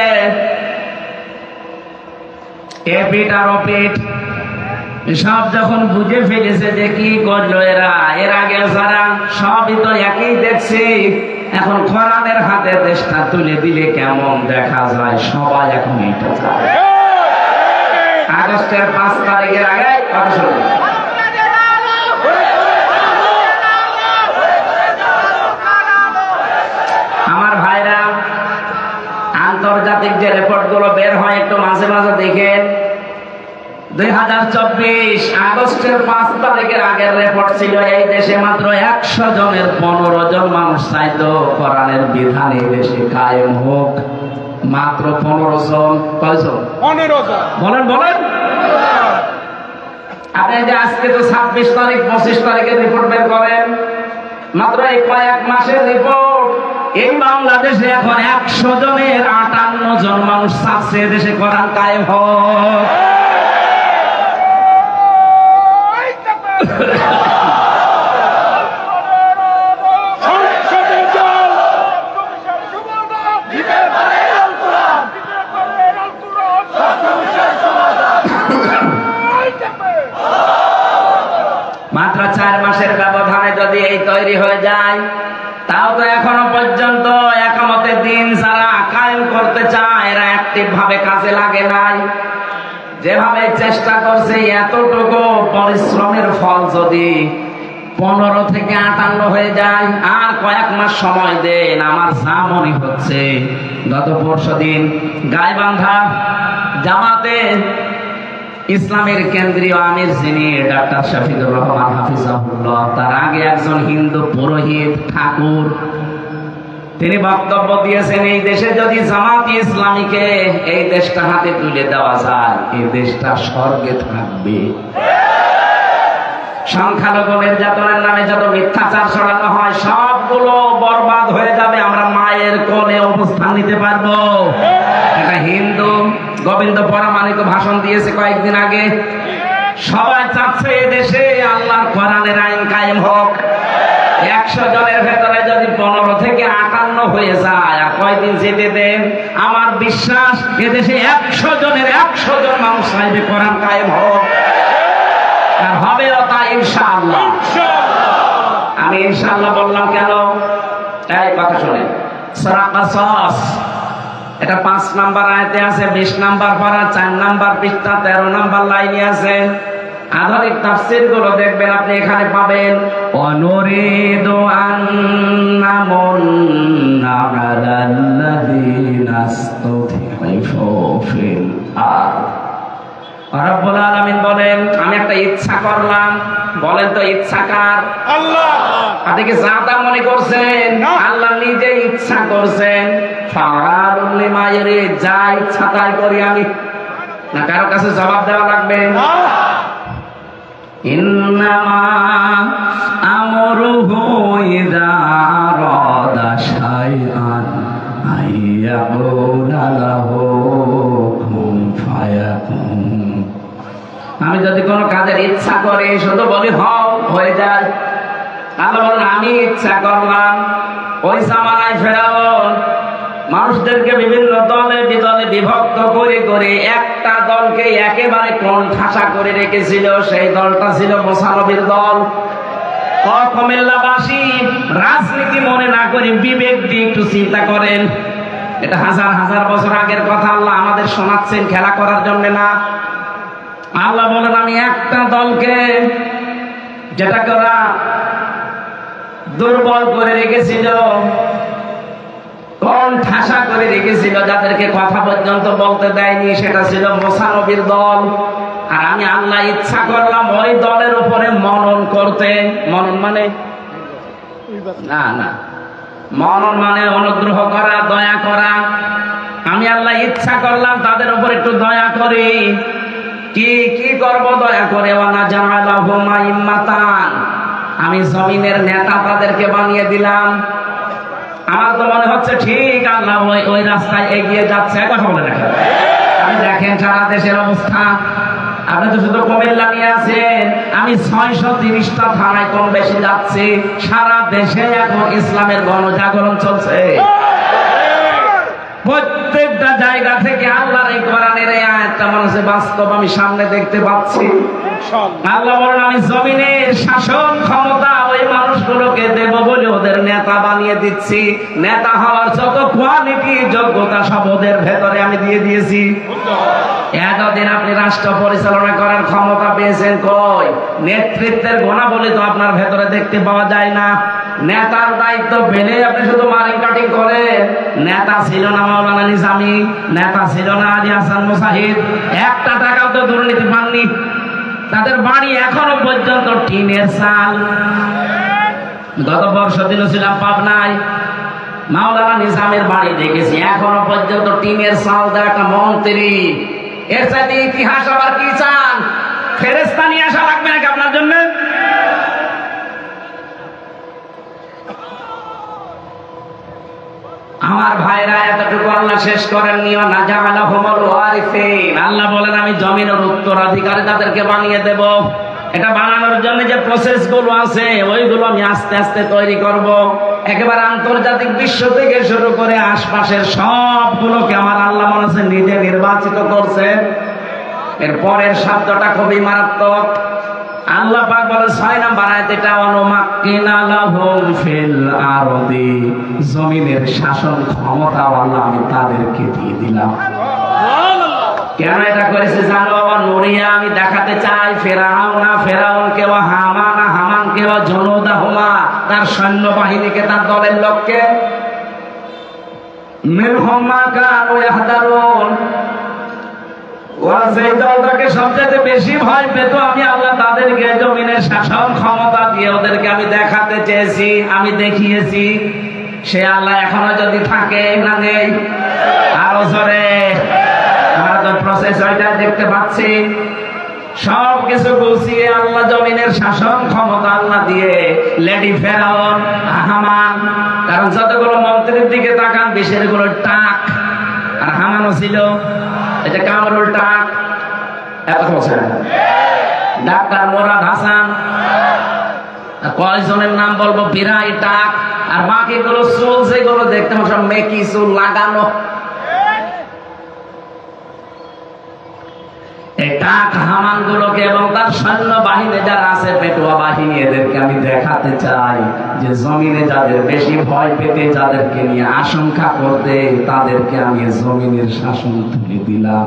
এপিট আর ওপিট সব যখন বুঝে ফেলেছে যে কি করলো এরা, এর আগে যারা সবই তো একই দেখছি। এখন কোরআনের হাতে দেশটা তুলে দিলে কেমন দেখা যায়, সবাই এখন এটা চায়। আগস্টের 5 তারিখের আগে কথা শুনুন। আমার ভাইরা, আন্তর্জাতিক যে রিপোর্ট গুলো বের হয় একটু মাঝে মাঝে দেখেন। 2024 আগস্টের 5 তারিখের আগের রিপোর্ট ছিল, এই দেশে মাত্র 100 জনের 15 জন মানুষ চাইতো কোরআনের বিধান এই দেশে কায়েম হোক। মাত্র 15 জন। কয়জন? 15 জন। বলেন বলেন। আপনি যে আজকে তো 26 তারিখ 25 তারিখের রিপোর্ট বের করেন, মাত্র এই কয়েক মাসের রিপোর্ট। এই বাংলাদেশে এখন 100 জনের 58 জন মানুষ চাচ্ছে দেশে কোরআন কায়েম হোক। মাত্র 4 মাসের ব্যবধানে যদি এই তৈরি হয়ে যায়, তাও তো এখনো পর্যন্ত একামতের দিন যারা কায়েম করতে চায় এরা অ্যাক্টিভ ভাবে কাজে লাগে নাই। যেভাবে চেষ্টা করছে, এতটুকু পরিশ্রমের ফল যদি 15 থেকে 58 হয়ে যায়, আর কয়েক মাস সময় দেন। আমার যা মনে হচ্ছে, গত পরশুদিন গাইবান্ধা জামাতে ইসলামের কেন্দ্রীয় আমির যিনি ডাক্তার শফিকুর রহমান হাফিজাহুল্লাহ, তার আগে একজন হিন্দু পুরোহিত ঠাকুর, তিনি বক্তব্য দিয়েছেন, এই দেশে যদি জামাত ইসলামীকে এই দেশটা হাতে তুলে দেওয়া যায়, এই দেশটা স্বর্গে থাকবে। সংখ্যালঘু নির্যাতনের নামে যত মিথ্যাচার ছড়ানো হয় সবগুলো বরবাদ হয়ে যাবে। আমরা মায়ের কোলে অবস্থান নিতে পারবো। একটা হিন্দু গোবিন্দ পরামানিক ভাষণ দিয়েছে কয়েকদিন আগে। সবাই চাচ্ছে এদেশে আল্লাহর কোরআনের আইন কায়েম হোক। 100 জনের ভেতরে যদি 15 থেকে 58 হয়ে যায়, আর কয়দিন যেতে দেন, আমার বিশ্বাস এদেশে 100 জনের 100 জন মানুষ চাইবে কোরআন কায়েম হোক, আর হবেও তা ইনশাআল্লাহ। আমি ইনশাআল্লাহ বললাম কেন? এই কথা শুনে, সূরা কাসাস এটা 5 নাম্বার আয়াতে আছে, 20 নাম্বার পারা, 4 নাম্বার পৃষ্ঠা, 13 নাম্বার লাইনে আছে। আধুনিক তাফসীর গুলো দেখবেন, আপনি এখানে পাবেন অনুরিদু আন্নামুন্না আলাল্লাযীনা ইসতুযিফু ফিল আরদ। রব্বুল আলামিন বলেন, আমি একটা ইচ্ছা করলাম। বলেন তো ইচ্ছা কার? আল্লাহ। আপনি কি জাতা মনে করছেন? আল্লাহ নিজে ইচ্ছা করছেন। ফাআলুল লিমা ইউরিদ, যা ইচ্ছা তাই করি আমি, না কারো কাছে জবাব দেওয়া লাগবে? ইন্নামা আমরুহু ইযা আরাদা শাইআন আইয়াকুলা লাহু কুন ফায়াকুন। আমি যদি কোনো কাজের ইচ্ছা করি, শুধু বলি হও, হয়ে যায়। আল্লাহ বলেন আমি ইচ্ছা করলাম। ওই জামানায় ফেরাউন মানুষদেরকে বিভিন্ন দলে বিদলে বিভক্ত করে করে একটা দলকে একেবারে কোণঠাসা করে রেখেছিল। সেই দলটা ছিল 95 দল। কুমিল্লাবাসী রাজনীতি মনে না করে বিবেক দিয়ে একটু চিন্তা করেন। এটা হাজার হাজার বছর আগের কথা, আল্লাহ আমাদের শোনাচ্ছেন খেলা করার জন্য না। আল্লাহ বলেন আমি একটা দলকে, যেটাকে ওরা দুর্বল করে রেখেছিল, কোণঠাসা করে রেখেছিল, যাদেরকে কথা পর্যন্ত বলতে দেয়নি, সেটা ছিল 95 দল। আর আমি আল্লাহ ইচ্ছা করলাম ওই দলের উপরে মনন করতে। মনন মানে না না, মনন মানে অনুগ্রহ করা, দয়া করা। আমি আল্লাহ ইচ্ছা করলাম তাদের উপর একটু দয়া করি। কি কি করব দয়া করে? ওয়ানা জাআলাহুম আইম্মাতান, আমি জমিনের নেতা তাদেরকে বানিয়ে দিলাম। আমার তো মনে হচ্ছে ঠিক আল্লাহ ওই রাস্তায় এগিয়ে যাচ্ছে। কথা বলে রাখেন, আমি দেখেন সারা দেশের অবস্থা। আপনি তো শুধু কুমিল্লা নিয়ে আছেন, আমি 630টা থানায় কম বেশি যাচ্ছি। সারা দেশে এখন ইসলামের গণজাগরণ চলছে। প্রত্যেকটা জায়গা থেকে আল্লাহর এই কোরআনের এই আয়াতটা মানুষে বাস্তব আমি সামনে দেখতে পাচ্ছি। আল্লাহ বলেন আমি জমিনের শাসন ক্ষমতা ওই মানুষগুলোকে দেব বলে ওদের নেতা বানিয়ে দিচ্ছি। নেতা হওয়ার যত কোয়ালিটি যোগ্যতা সব ওদের ভেতরে আমি দিয়ে দিয়েছি। এতদিন আপনি রাষ্ট্র পরিচালনা করার ক্ষমতা পেয়েছেন কই? নেতৃত্বের গুণাবলী তো আপনার ভেতরে দেখতে পাওয়া যায় না। নেতার দায়িত্ব পেলে আপনি শুধু মারিং কাটিং করেন। নেতা ছিল না মাওলানা নিজামী, নেতা ছিল না আলী হাসান মুজাহিদ, একটা টাকাও তো দুর্নীতি পাননি। তাদের বাড়ি এখনো পর্যন্ত টিনের চাল। গত বর্ষ দিন ছিলাম পাবনায়, মাওলানা নিজামের বাড়ি দেখেছি, এখনো পর্যন্ত টিনের চাল দেওয়া একটা মন্ত্রী। এর চাইতে ইতিহাস আবার কি চান? ফেরেশতা নিয়ে আসা লাগবে নাকি আপনার জন্য? আমার ভাইরা এতটুকু আল্লাহ শেষ করেননি। আল্লাহ বলেন আমি জমিনের উত্তরাধিকারী তাদেরকে বানিয়ে দেব। এটা বানানোর জন্য যে প্রসেস গুলো আছে ওইগুলো আমি আস্তে আস্তে তৈরি করব। একেবারে আন্তর্জাতিক বিশ্ব থেকে শুরু করে আশপাশের সবগুলোকে আমার আল্লাহ মনে হচ্ছে নিজে নির্বাচিত করছেন। এর পরের শব্দটা খুবই মারাত্মক। আল্লাহ পাক বলে 6 নাম্বার আয়াতে এটা অনুমাক্কিনা লাহুম ফিল আরদি, জমিনের শাসন ক্ষমতা আল্লাহ আমি তাদেরকে দিয়ে দিলাম। কেন এটা করেছে জানো? নুরিয়া, আমি দেখাতে চাই ফেরাউনকে, হামানকে, জুনুদাহুমা, তার সৈন্যবাহিনীকে, তার দলের লোককে, মিনহুম মা কানু ইয়াহদারুন, ওরা যে দলটাকে সবচেয়ে বেশি ভয় পেত আমি আল্লাহ তাদেরকে জমিনের শাসন ক্ষমতা দিয়ে ওদেরকে আমি দেখাতে চেয়েছি, আমি দেখিয়েছি। সে আল্লাহ এখনো যদি থাকে না নেই? আরো জোরে, আমরা তো প্রসেস ওইটা দেখতে পাচ্ছি। সব কিছু গুছিয়ে আল্লাহ জমিনের শাসন ক্ষমতা আল্লাহ দিয়ে লেডি ফেরাউন, হামান, কারণ যতগুলো মন্ত্রীর দিকে তাকান বেশির গুলো টাক, আর হামানও ছিল এটা কামরুল টাক। এত বছর ডাক্তার মোরাদ হাসান। কয়জনের নাম বলবো? বিরাই টাক, আর বাকিগুলো চুল যেগুলো দেখতে সব মেকি চুল লাগানো। এই টাক হামান গুলোকে এবং তার সৈন্য বাহিনী যারা আছে, পেটুয়া বাহিনী, এদেরকে আমি দেখাতে চাই যে জমিনে যাদের বেশি ভয় পেতে, যাদেরকে নিয়ে আশঙ্কা করতে, তাদেরকে আমি জমিনের শাসন তুলে দিলাম।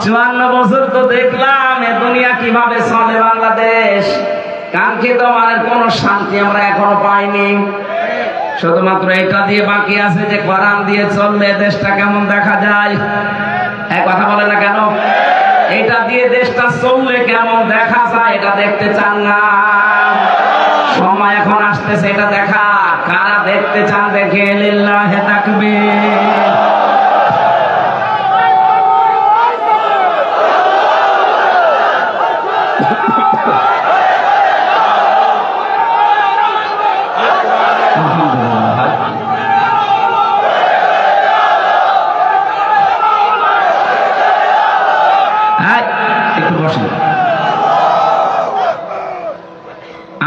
54 বছর তো দেখলাম এ দুনিয়া কিভাবে চলে বাংলাদেশ। কাঙ্ক্ষিত মানের কোন শান্তি আমরা এখনো পাইনি। শুধুমাত্র এটা দিয়ে বাকি আছে যে কোরআন দিয়ে চললে দেশটা কেমন দেখা যায়। এক কথা বলে না কেন? এটা দিয়ে দেশটা চললে কেমন দেখা যায় এটা দেখতে চান না? সময় এখন আসতেছে এটা দেখা। কারা দেখতে চান দেখে লিল্লাহে তাকবীর।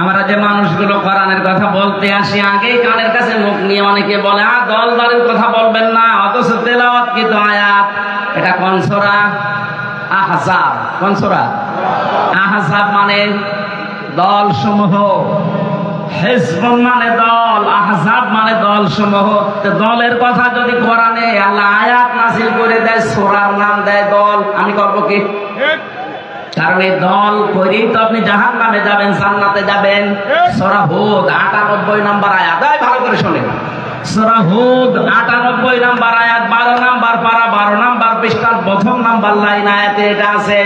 আমরা যে মানুষগুলো কোরআনের কথা বলতে আসি, আগেই কানের কাছে মুখ নিয়ে অনেকে বলে দল দলের কথা বলবেন না, অথচ তেলাওয়াত কি তো আয়াত। এটা কোন সূরা? আহজাব। কোন সূরা? আহজাব মানে দল সমূহ, হিজবুন মানে দল, আহজাব মানে দল সমূহ। দলের কথা যদি কোরআনে আল্লাহ আয়াত নাযিল করে দেয়, সূরার নাম দেয় দল, আমি করব কি? কারণ এই দল করেই তো আপনি জাহান্নামে যাবেন, জান্নাতে যাবেন। সূরা হুদ 98 নম্বর আয়াত, ভালো করে শোনেন। সূরা হুদ 98 নম্বর আয়াত, 12 নম্বর পারা, 12 নম্বর পৃষ্ঠার প্রথম নম্বর লাইন আয়াতে এটা আছে,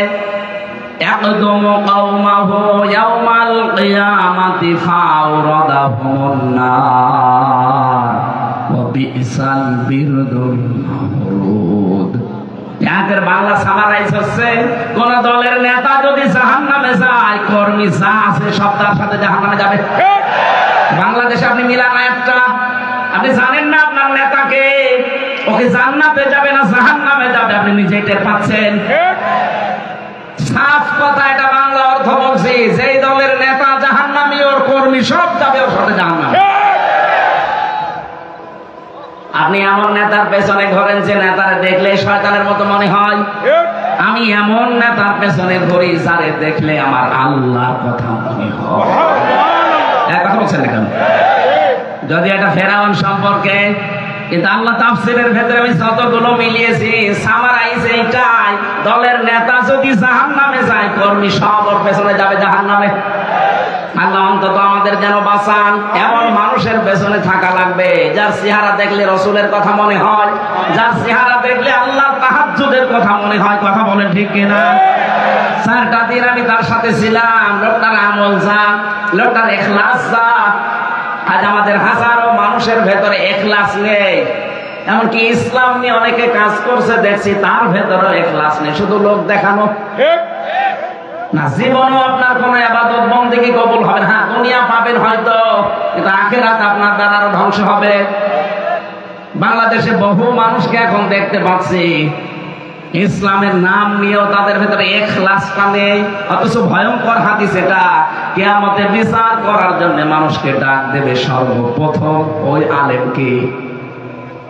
ইয়াকদুমু কওমাহু ইয়াওমাল কিয়ামাতি ফাওরাদাহুমুন নার ওয়া বিসাল বিরদুল মাহরুদ। এর বাংলা সামারাইজ হচ্ছে, কোন দলের নেতা যদি জাহান্নামে যায়, কর্মী যা আছে সব তার সাথে জাহান্নামে যাবে। বাংলাদেশে আপনি মিলান একটা, আপনি জানেন না আপনার নেতাকে, ওকে জান্নাতে যাবে না জাহান্নামে যাবে, আপনি নিজেই টের পাচ্ছেন। সাফ কথা, এটা বাংলা অর্থ বলছি, যেই দলের নেতা জাহান্নামী, ওর কর্মী সব যাবে ওর সাথে জাহান্নামে। আপনি এমন নেতার পেছনে ঘোরেন যে নেতারে দেখলে শয়তানের মতো মনে হয়। আমি এমন নেতার পেছনে ঘুরি যারে দেখলে আমার আল্লাহর কথা মনে হয়। কথা বলছেন না কেন? যদি এটা ফেরাউন সম্পর্কে, কিন্তু আল্লাহ তাফসীরের ভেতরে আমি যতগুলো মিলিয়েছি, সামারাইজ এইটাই, দলের নেতা যদি জাহান্নামে যায়, কর্মী সব ওর পেছনে যাবে জাহান্নামে। আল্লাহ অন্তত আমাদের যেন বাঁচান। এমন মানুষের পেছনে থাকা লাগবে যার চেহারা দেখলে রসুলের কথা মনে হয়, যার চেহারা দেখলে আল্লাহর তাহাজ্জুদের কথা মনে হয়। কথা বলেন ঠিক কিনা? 4টা দিন আমি তার সাথে ছিলাম। লোকটার আমল যা, লোকটার ইখলাস যা। আজ আমাদের হাজারো মানুষের ভেতরে ইখলাস নেই। এমনকি ইসলাম নিয়ে অনেকে কাজ করছে দেখছি, তার ভেতরে ইখলাস নেই, শুধু লোক দেখানো। না, জীবনও আপনার কোন ইবাদত বন্দেগী কবুল হবে না। দুনিয়া পাবেন হয়তো, কিন্তু আখিরাত আপনার দ্বারা আরো ধ্বংস হবে। বাংলাদেশে বহু মানুষকে এখন দেখতে পাচ্ছি, ইসলামের নাম নিয়েও তাদের ভেতরে ইখলাসটা নেই। অথচ ভয়ঙ্কর হাদিস এটা, কিয়ামতে বিচার করার জন্য মানুষকে ডাক দেবে সর্বপ্রথম ওই আলেমকে।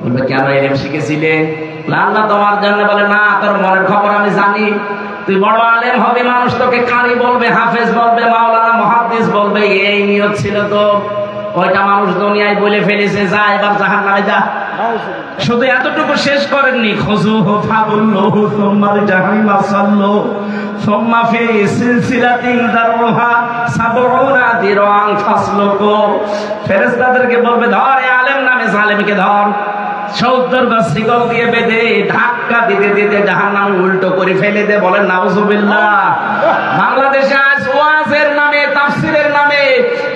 বলবে কেন ইলম শিখেছিলে? আল্লাহ তোমার জন্য বলে না, তোর মনের খবর আমি জানি। তুই বড় আলেম হবে, মানুষ তোকে কারি বলবে, হাফেজ বলবে, মাওলানা, মুহাদ্দিস বলবে। এই নিয়ত ছিল তো, ওইটা মানুষ দুনিয়ায় বলে ফেলেছে, যা এবার জাহান্নামে যা। শুধু এতটুকু শেষ করেননি, খুযুহু ফাগুল্লুহু সুম্মা জাহান্নামা সাল্লু সুম্মা ফি সিলসিলাতিন দারুহা ৭০ দিরআন ফাসলুকু। ফেরেশতাদেরকে বলবে, ধর এই আলেম নামে জালেমকে ধর, ৭০ গজ শিকল দিয়ে বেঁধে ধাক্কা দিতে দিতে জাহান্নামে উল্টো করে ফেলে দে। বলেন নাউজুবিল্লাহ। বাংলাদেশে আজ ওয়াজের নামে, তাফসীরের নামে,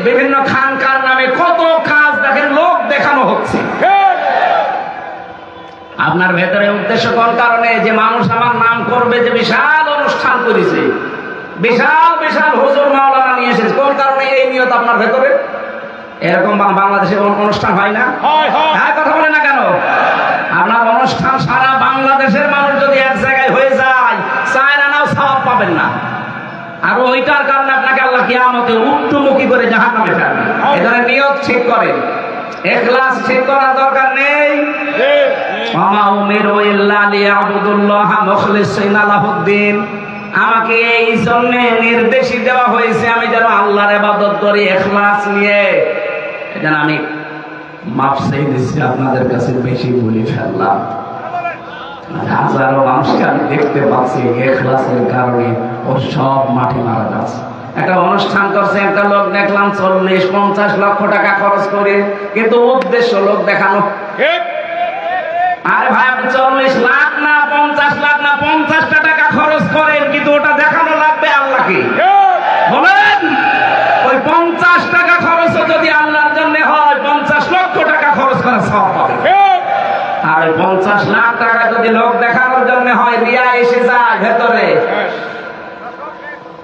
বিভিন্ন খানকার নামে কত কাজ দেখেন লোক দেখানো হচ্ছে। আপনার ভেতরে উদ্দেশ্য কোন কারণে? যে মানুষ আমার নাম করবে, যে বিশাল অনুষ্ঠান করেছে, বিশাল বিশাল হুজুর মাওলানা নিয়ে এসেছে, কোন কারণে এই নিয়ত আপনার ভেতরে? এরকম বাংলাদেশে অনুষ্ঠান হয় না? হ্যাঁ, কথা বলে না কেন? আপনার অনুষ্ঠান সারা বাংলাদেশের মানুষ যদি এক জায়গায় হয়ে যায়, 4 আনাও সওয়াব পাবেন না। আর আর ওইটার কারণে আপনাকে আল্লাহ কিয়ামতে উল্টোমুখী করে জাহান্নামে ফেলবে। এজন্য নিয়ত ঠিক করেন, ইখলাস ঠিক করার দরকার নেই। ওয়া উমিরু ইল্লা লিয়াবুদুল্লাহা মুখলিসিনা লাহুদ্দিন। আমাকে এই জন্য নির্দেশ দেওয়া হয়েছে আমি যেন আল্লাহর ইবাদত করি ইখলাস নিয়ে। এজন্য আমি মাফ চাই দিচ্ছি, আপনাদের কাছে বেশি বলে ফেললাম। হাজারো মানুষকে আমি দেখতে পাচ্ছি ইখলাসের কারণে ও সব মাঠে মারা যাচ্ছে। একটা অনুষ্ঠান করছে, একটা লোক দেখলাম 40-50 লক্ষ টাকা খরচ করে, কিন্তু উদ্দেশ্য লোক দেখানো। আরে ভাই, আপনি 40 লাখ না 50 লাখ না 50টা টাকা খরচ করেন, কিন্তু ওটা দেখানো লাগবে আল্লাহকে। বলেন, ওই 50 টাকা খরচ যদি আল্লাহর জন্য হয়, 50 লক্ষ টাকা খরচ করা সওয়াব হবে। আর 50 লাখ টাকা যদি লোক দেখানোর জন্য হয়, রিয়া এসে যায় ভেতরে,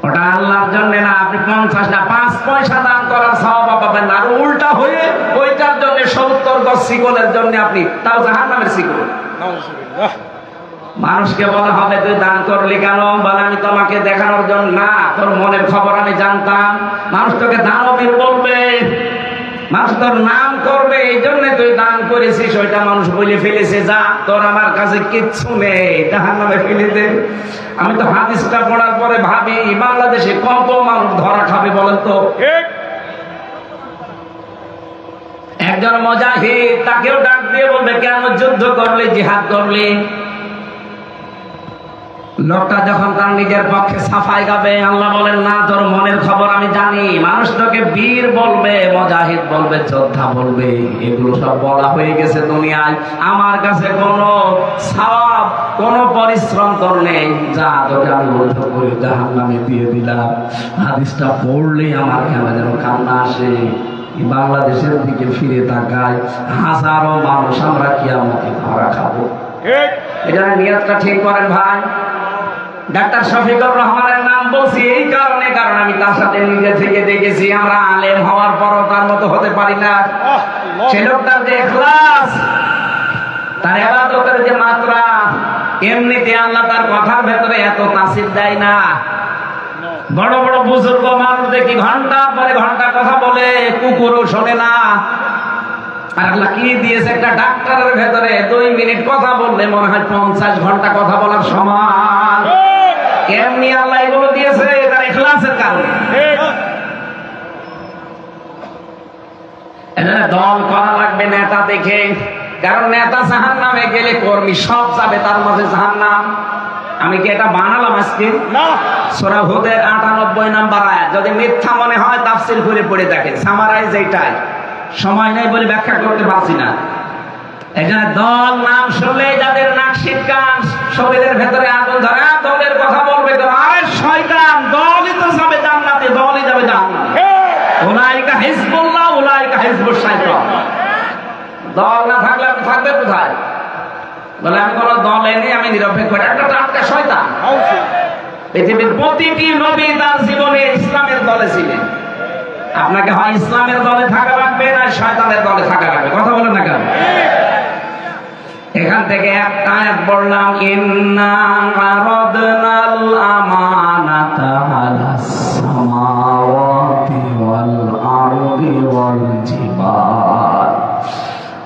ওটা আল্লাহর জন্য না। আপনি 50 না 5 পয়সা দান করার সওয়াব পাবেন না। আর উল্টা হয়ে ওইটার জন্য 70 গজ শিকলের জন্য আপনি তাও জাহান্নামের শিকল। মানুষকে বলা হবে তুই দান করলি কেন? বলে আমি তোমাকে দেখানোর জন্য না, তোর মনের খবর আমি জানতাম। মানুষ তোকে দানবীর বলবে, মানুষ তোর নাম করবে, এই জন্য তুই দান করেছিস। ওইটা মানুষ বলে ফেলেছে, যা তোর আমার কাছে কিচ্ছু নেই, জাহান্নামে ফেলে দে। আমি তো হাদিসটা পড়ার পরে ভাবি, বাংলাদেশে কত মানুষ ধরা খাবে বলেন তো? একজন মুজাহিদ, তাকেও ডাক দিয়ে বলবে কেন যুদ্ধ করলে, জিহাদ করলে? লোকটা যখন তার নিজের পক্ষে সাফাই গাবে, আল্লাহ বলেন না, তোর মনের খবর আমি জানি। মানুষ তোকে বীর বলবে, মুজাহিদ বলবে, যোদ্ধা বলবে, এগুলো সব বলা হয়ে গেছে দুনিয়ায়। আমার কাছে কোনো সওয়াব, কোনো পরিশ্রম তোর নেই, যা তোকে আমি উদ্ধ করে জাহান্নামে দিয়ে দিলাম। হাদিসটা পড়লে আমার কেন যেন কান্না আসে। বাংলাদেশের দিকে ফিরে তাকায়, হাজারো মানুষ আমরা কিয়ামতে ধরা খাবো। এটা নিয়তটা ঠিক করেন ভাই। ডাক্তার শফিকুর রহমানের নাম বলছি এই কারণে, কারণ আমি তার সাথে নিজে থেকে দেখেছি। আমরা আলেম হওয়ার পরও তার মতো হতে পারি না। সে লোকটার যে ইখলাস, তার ইবাদতের যে মাত্রা, এমনিতে আল্লাহ তার কথার ভেতরে এত তাসির দেয় না। বড় বড় বুজুর্গ মানুষ দেখি ঘন্টার পরে ঘন্টা কথা বলে, কুকুরও শোনে না। আর আল্লাহ কি দিয়েছে, একটা ডাক্তারের ভেতরে 2 মিনিট কথা বললে মনে হয় 50 ঘন্টা কথা বলার সমান। এমনি আল্লাহ এগুলো দিয়েছে তার ইখলাসের কারণে। এজন্য দল করা লাগবে নেতা দেখে, কারণ নেতা জাহান্নামে গেলে কর্মী সব যাবে তার মাঝে জাহান্নাম। আমি কি এটা বানালাম আজকে? না। সূরা হুদের 98 নম্বর আয়াত। যদি মিথ্যা মনে হয় তাফসীর করে পড়ে দেখেন, সামারাইজ এইটাই। সময় নেই বলে ব্যাখ্যা করতে পারছি না। এখানে দল নাম শুনলে যাদের নাক শীতকান, শরীরের ভেতরে আগুন ধরে, দলের কথা বলবে তো, আরে শয়তান, দলই তো যাবে জান্নাতে, দলই যাবে জাহান্নামে। উলাইকা হিজবুল্লাহ উলাইকা হিজবুশ শাইতান। দল না থাকলে আপনি থাকবে কোথায়? বলে আমি কোনো দলে নেই, আমি নিরপেক্ষ। একটা শয়তান। পৃথিবীর প্রতিটি নবী তার জীবনে ইসলামের দলে ছিলেন। আপনাকে হয় ইসলামের দলে থাকা লাগবে, না শয়তানের দলে থাকা লাগবে। কথা বলেন না কেন? এখান থেকে একটা আয়াত পড়লাম, ইন্না আরাদনাল আমানাতা আলাস সামাওয়াতি ওয়াল আরদি ওয়াল জিবাল।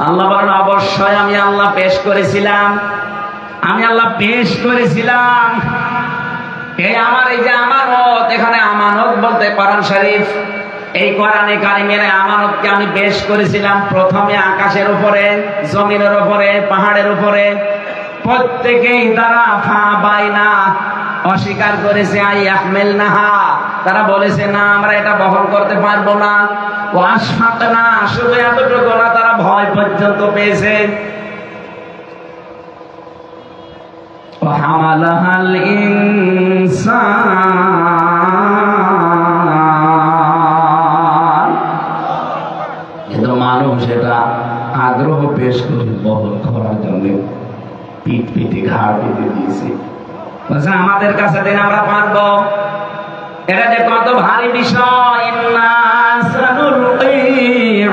আল্লাহ বলেন অবশ্যই আমি আল্লাহ পেশ করেছিলাম, আমি আল্লাহ পেশ করেছিলাম। এই আমার এই যে আমানত, এখানে আমানত বলতে কোরআন শরীফ, এই কোরআনে কারিমের আমানতকে আমি পেশ করেছিলাম। প্রথমে আকাশের উপরে, জমিনের উপরে, পাহাড়ের উপরে। প্রত্যেকেই তারা ফাবাইনা অস্বীকার করেছে, আই আহমিলনাহা, তারা বলেছে না আমরা এটা বহন করতে পারবো না। ও আশফাকনা, শুধু এতটুকু না, তারা ভয় পর্যন্ত পেয়েছে। ও হামালাহাল ইনসান, কিন্তু মানুষ এটা আগ্রহ পেশ করে বহন করার জন্য পিঠ পিঠে ঘাড় পেতে দিয়েছে। আমাদের কাছে দিন আমরা পারবো। এটা যে কত ভারী বিষয়। ইন্না সানুলকি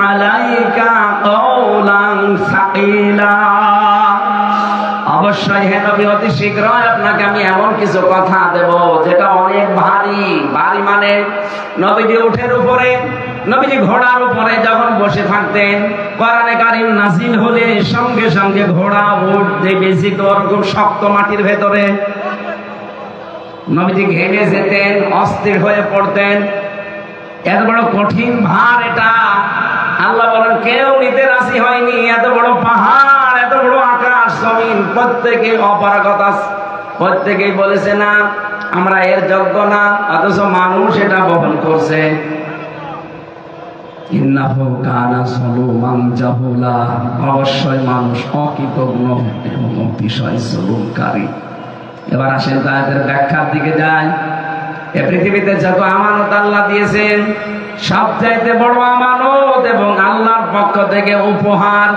আলাইকা কওলান সাকিলা, অবশ্যই হে নবী অতি শীঘ্রই আপনাকে আমি এমন কিছু কথা দেব যেটা অনেক ভারী। ভারী মানে নবীজি উঠের উপরে, নবীজি ঘোড়ার উপরে যখন বসে থাকতেন, কোরআনে কারীম নাযিল হলে সঙ্গে সঙ্গে ঘোড়া উঠতে বেশি তো ওরকম শক্ত মাটির ভেতরে নবীজি ঘেমে যেতেন, অস্থির হয়ে পড়তেন। এত বড় কঠিন ভার এটা, আল্লাহ বলেন কেউ নিতে রাজি হয়নি। এত বড় পাহাড়, এত বড় আকাশ জমিন, প্রত্যেকে অপারগতা, প্রত্যেকেই বলেছে না আমরা এর যোগ্য না, অথচ মানুষ এটা বহন করছে। ইন্নাহু কানা যালুমান জাহুলা, অবশ্যই মানুষ অকৃতজ্ঞ এবং অতিশয় জুলুমকারী। এবার আসেন তাদের ব্যাখ্যার দিকে যাই। এ পৃথিবীতে যত আমানত আল্লাহ দিয়েছেন, সবচাইতে বড় আমানত এবং আল্লাহর পক্ষ থেকে উপহার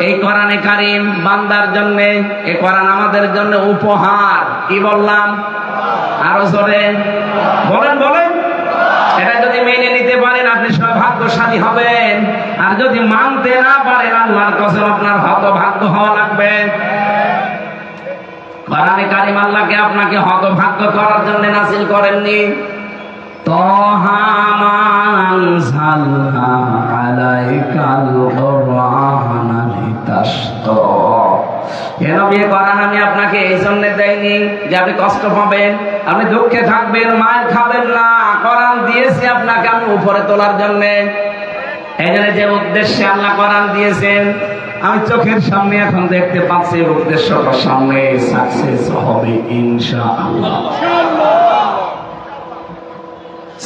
এই কোরআনে কারীম বান্দার জন্য। এই কোরআন আমাদের জন্য উপহার। কি বললাম? আরো জোরে বলেন বলেন। এটা যদি মেনে নিতে পারেন আপনি সৌভাগ্যশালী হবেন, আর যদি মানতে না পারেন আল্লাহর কসম আপনার হতভাগ্য হওয়া লাগবে। কোরআনে কারীম আল্লাহকে আপনাকে হতভাগ্য করার জন্য নাযিল করেননি। তাহা মা আনজালনা আলাইকাল কুরআনা লিতাশকা, হে নবী কোরআন আমি আপনাকে এই জন্য দেইনি যে আপনি কষ্ট পাবেন, আপনি দুঃখে থাকবেন, মার খাবেন না। কোরআন দিয়েছি আপনাকে আমি উপরে তোলার জন্য। এই জন্য যে উদ্দেশ্যে আল্লাহ কোরআন দিয়েছেন আমি চোখের সামনে এখন দেখতে পাচ্ছি, উদ্দেশ্যটা সামনে সাকসেস হবে ইনশাআল্লাহ।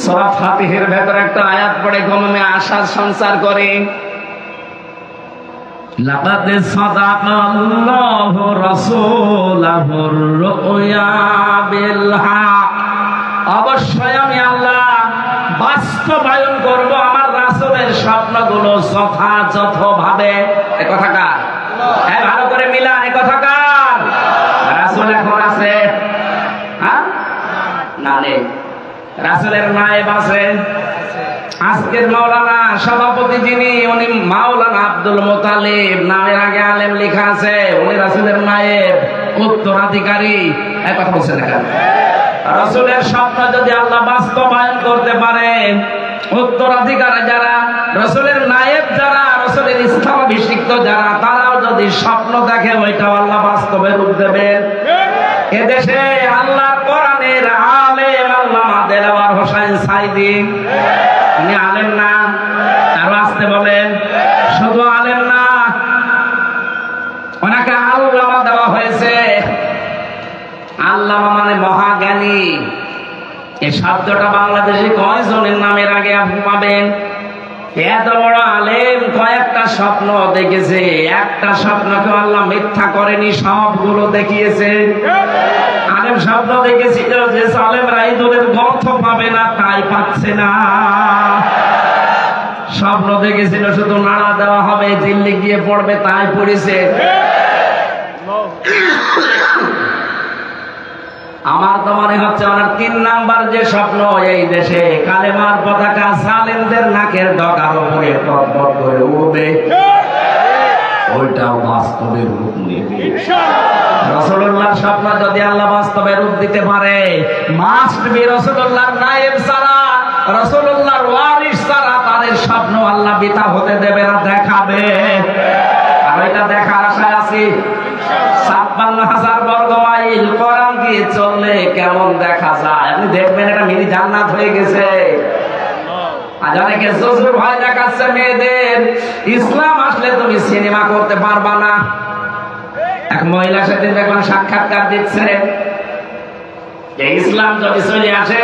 সূরা ফাতিহার ভেতর একটা আয়াত পড়ে গমনে আশার সঞ্চার করে, লাকাদ সাদাকাল্লাহু রাসূলাহুর রুয়া বিল হক, অবশ্যই আমি আল্লাহ বাস্তবায়ন করব আমার রাসূলের স্বপ্নগুলো যথাযথভাবে। এ কথা কার? হ্যাঁ ভালো করে মিলান, এ কথা কার? রাসূল এখন আছে? হ্যাঁ না নেই, রাসূলের নায়েব আছে। আজকের মাওলানা সভাপতি যিনি, উনি মাওলানা আব্দুল মুতালিব, নামের আগে আলেম লেখা আছে, উনি রাসূলের নায়েব, উত্তরাধিকারী। এক কথা বলছেন না কেন? রাসূলের স্বপ্ন যদি আল্লাহ বাস্তবায়ন করতে পারে, উত্তরাধিকারী যারা, রাসূলের নায়েব যারা, রাসূলের স্থলাভিষিক্ত যারা, তারাও যদি স্বপ্ন দেখে ওইটাও আল্লাহ বাস্তবে রূপ দেবেন। এদেশে আল্লাহর কোরআনের আলেম আল্লামা দেলাওয়ার হোসেন সাইদি, উনি আলেম না? আরো আসতে বলেন। শুধু আলেম না, ওনাকে আল্লামা দেওয়া হয়েছে। আল্লামা মানে মহাজ্ঞানী। এই শব্দটা বাংলাদেশে কয়জনের নামের আগে আপনি পাবেন? এত বড় আলেম কয়েকটা স্বপ্ন দেখেছে, একটা স্বপ্নকে আল্লাহ মিথ্যা করেনি, সবগুলো দেখিয়েছে। আলেম স্বপ্ন দেখেছিল যে আলেমরা ইঁদুরের গর্ত পাবে না, তাই পাচ্ছে না। স্বপ্ন দেখেছিল শুধু নাড়া দেওয়া হবে, দিল্লি গিয়ে পড়বে, তাই পড়েছে। আমার তো মনে হচ্ছে ওনার 3 নাম্বার যে স্বপ্ন, এই দেশে কালেমার পতাকা জালেমদের নাকের ডগার উপরে টপটপ করে উড়বে, ওইটাও বাস্তবে রূপ নেবে। রাসূলুল্লাহর স্বপ্ন যদি আল্লাহ বাস্তবে রূপ দিতে পারে, মাস্ট বি রাসূলুল্লাহর নায়েব ছাড়া, রাসূলুল্লাহর ওয়ারিস ছাড়া তাদের স্বপ্ন আল্লাহ বিতা হতে দেবে না, দেখাবে। আর এটা দেখার আশায় আছি। ৫৬,০০০ বর্গ মাইল কোরআন দিয়ে চললে কেমন দেখা যায় আপনি দেখবেন, এটা মিনি জান্নাত হয়ে গেছে। আজ অনেকে জজুর ভয় দেখাচ্ছে মেয়েদের, ইসলাম আসলে তুমি সিনেমা করতে পারবা না। এক মহিলা সেদিন দেখবেন সাক্ষাৎকার দিচ্ছে যে ইসলাম যদি চলে আসে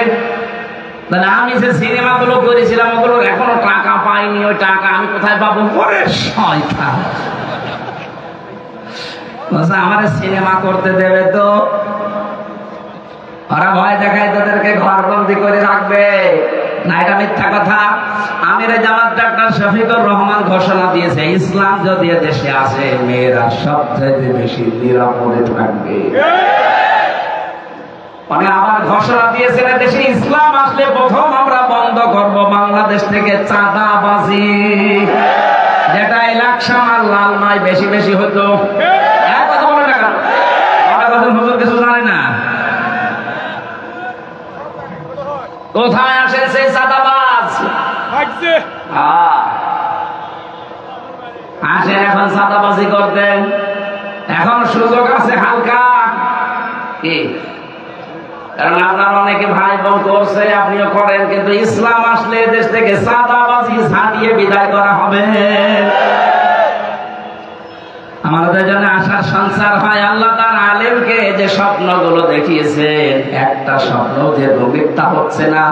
তাহলে আমি যে সিনেমাগুলো করেছিলাম ওগুলোর এখনো টাকা পাইনি, ওই টাকা আমি কোথায় পাবো? পরে শয়তান আমার সিনেমা করতে দেবে তো? ওরা ভয় দেখায় তাদেরকে ঘরবন্দি করে রাখবে না, এটা মিথ্যা কথা। আমিরে জামাত ডাক্তার শফিকুর রহমান ঘোষণা দিয়েছে, ইসলাম যদি দেশে আসে মেয়েরা সবচেয়ে বেশি নিরাপদে থাকবে। মানে আবার ঘোষণা দিয়েছেন দেশে ইসলাম আসলে প্রথম আমরা বন্ধ করব বাংলাদেশ থেকে চাঁদাবাজি, যেটা ইলেকশন আর লালমাই বেশি বেশি হতো। সাদাবাজের হুজুর কিছু জানে না? কোথায় আসে সেই সাদাবাজ? আসে এখন সাদাবাজি করতেন, এখন সুযোগ আছে হালকা কি, কারণ আপনার অনেকে ভাই বোন করছে, আপনিও করেন, কিন্তু ইসলাম আসলে দেশ থেকে সাদাবাজি ঝাঁটিয়ে বিদায় করা হবে। আমাদের জন্য আশার সঞ্চার হয়। আল্লাহ তার আলেমকে যে স্বপ্নগুলো দেখিয়েছেন, একটা স্বপ্ন যে মিথ্যা হচ্ছে না,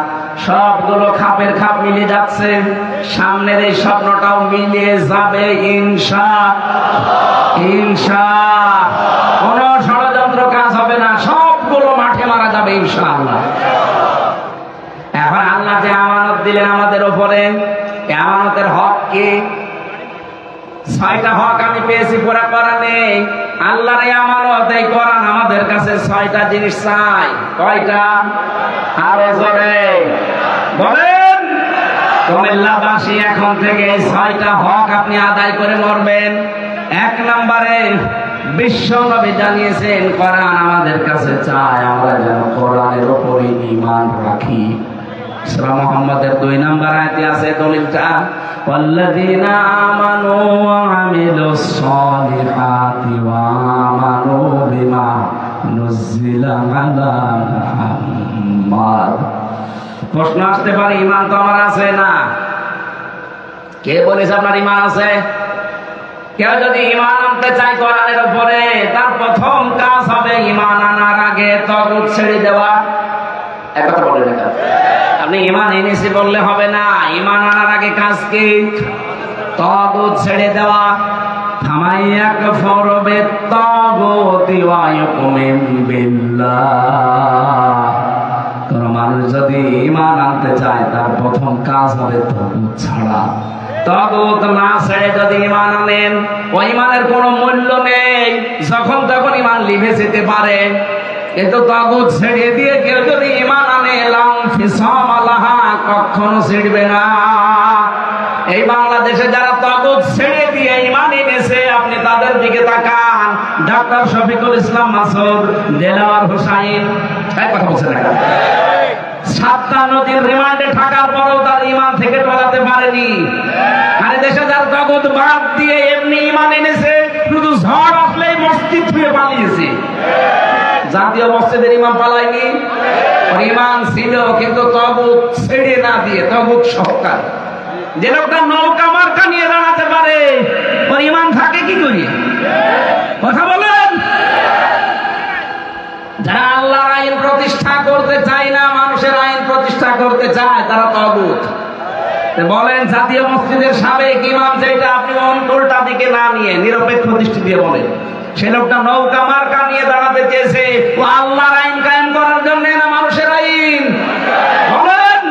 সবগুলো খাপের খাপ মিলে যাচ্ছে। সামনের এই স্বপ্নটাও মিলিয়ে যাবে ইনশাআল্লাহ। কোন ষড়যন্ত্র কাজ হবে না, সবগুলো মাঠে মারা যাবে ইনশাআল্লাহ। এখন আল্লাহ যে আমানত দিলেন আমাদের উপরে, আমানতের হক কি? 6টা হক আমি পেয়েছি, পুরা করা নেই। আল্লাহর এই আমানত, এই কোরআন আমাদের কাছে 6টা জিনিস চাই। কয়টা? আরো জোরে বলেন। কুমিল্লাবাসী এখন থেকে 6টা হক আপনি আদায় করে মরবেন। 1 নম্বরে বিশ্ব নবী জানিয়েছেন কোরআন আমাদের কাছে চাই, আমরা যেন কোরআনের উপরে ঈমান রাখি। সূরা মুহাম্মাদের 2 নম্বর আয়াতে আছে দলিলটা, ওয়াল্লাযীনা আমানু ওয়া আমিলুস সালিহাতি ওয়া আমানু বিমা নুজিলা আলা মুহাম্মাদ। প্রশ্ন আসতে পারে, ঈমান তো আমার আছে না? কে বলেছে আপনার ঈমান আছে? কেউ যদি ঈমান আনতে চায় কোরআনের উপরে, তার প্রথম কাজ হবে ঈমান আনার আগে তাগুত ছেড়ে দেওয়া। এক কথা বলে দেখা, আপনি ঈমান এনেছি বললে হবে না, ঈমান আনার আগে কাজ কি? তাগুত ছেড়ে দেওয়া। ফামাইয়াকফুর বিত-তাগুতি ওয়া ইউমিন বিল্লাহ। কোন মানুষ যদি ঈমান আনতে চায়, তার প্রথম কাজ হবে তাগুত ছাড়া। তাগুত না ছেড়ে যদি ঈমান আনেন, ওই ঈমানের কোনো মূল্য নেই, যখন তখন ঈমান লিভে যেতে পারে। কিন্তু তাগুত ছেড়ে দিয়ে কেউ যদি ঈমান আনে, লাম ফিসাম আলাহা, কখনো ছিড়বে না। এই বাংলাদেশে যারা তাগুত ছেড়ে দিয়ে ঈমান এনেছে, আপনি তাদের দিকে তাকান। ডাক্তার শফিকুল ইসলাম মাসুদ, দেলাওয়ার হোসাইন, এই কথা বলছেন না? 7টা নদীর রিমান্ডে থাকার পরেও তার ঈমান থেকে টলাতে পারেনি। আর দেশে যারা তাগুত বাদ দিয়ে এমনি ঈমান এনেছে, শুধু ঝড় আসলেই মসজিদ ছুঁয়ে পালিয়েছে। জাতীয় মসজিদের ইমাম পালায়নি, ঈমান ছিল, কিন্তু তাগুত ছেড়ে না দিয়ে, তাগুত সহকার। যে লোকটা নৌকা মার্কা নিয়ে দাঁড়াতে পারে, ওর ঈমান থাকে কি করে? কথা বলেন। যারা আল্লাহর আইন প্রতিষ্ঠা করতে চায় না, মানুষের আইন প্রতিষ্ঠা করতে চায়, তারা তাগুত। বলেন, জাতীয় মসজিদের সাবেক ইমাম যেটা, আপনি উল্টা দিকে না নিয়ে নিরপেক্ষ দৃষ্টি দিয়ে বলেন, সে লোকটা নৌকা মার্কা নিয়ে দাঁড়াতে চেয়েছে, ও আল্লাহর আইন কায়েম করার জন্য না মানুষের আইন? বলেন।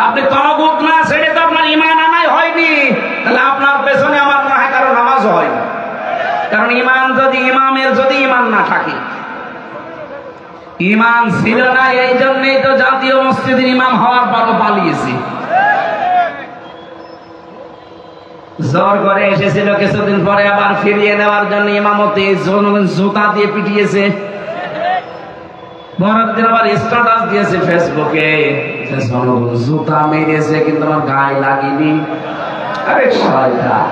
আপনি তাগুত না ছেড়ে তো আপনার ঈমান আনাই হয়নি, তাহলে আপনার পেছনে আমার মনে হয় কারো নামাজও হয় না। কারণ ঈমান যদি, ইমামের যদি ঈমান না থাকে, ঈমান ছিল না, এই জন্যই তো জাতীয় মসজিদের ইমাম হওয়ার পরও পালিয়েছে। জোর করে এসেছিল, কিছুদিন পরে আবার ফিরিয়ে নেওয়ার জন্য ইমামতি জনগণ জুতা দিয়ে পিটিয়েছে। পরের দিন আবার স্ট্যাটাস দিয়েছে ফেসবুকে, জনগণ জুতা মেরেছে কিন্তু আমার গায়ে লাগেনি। আরে শয়তান!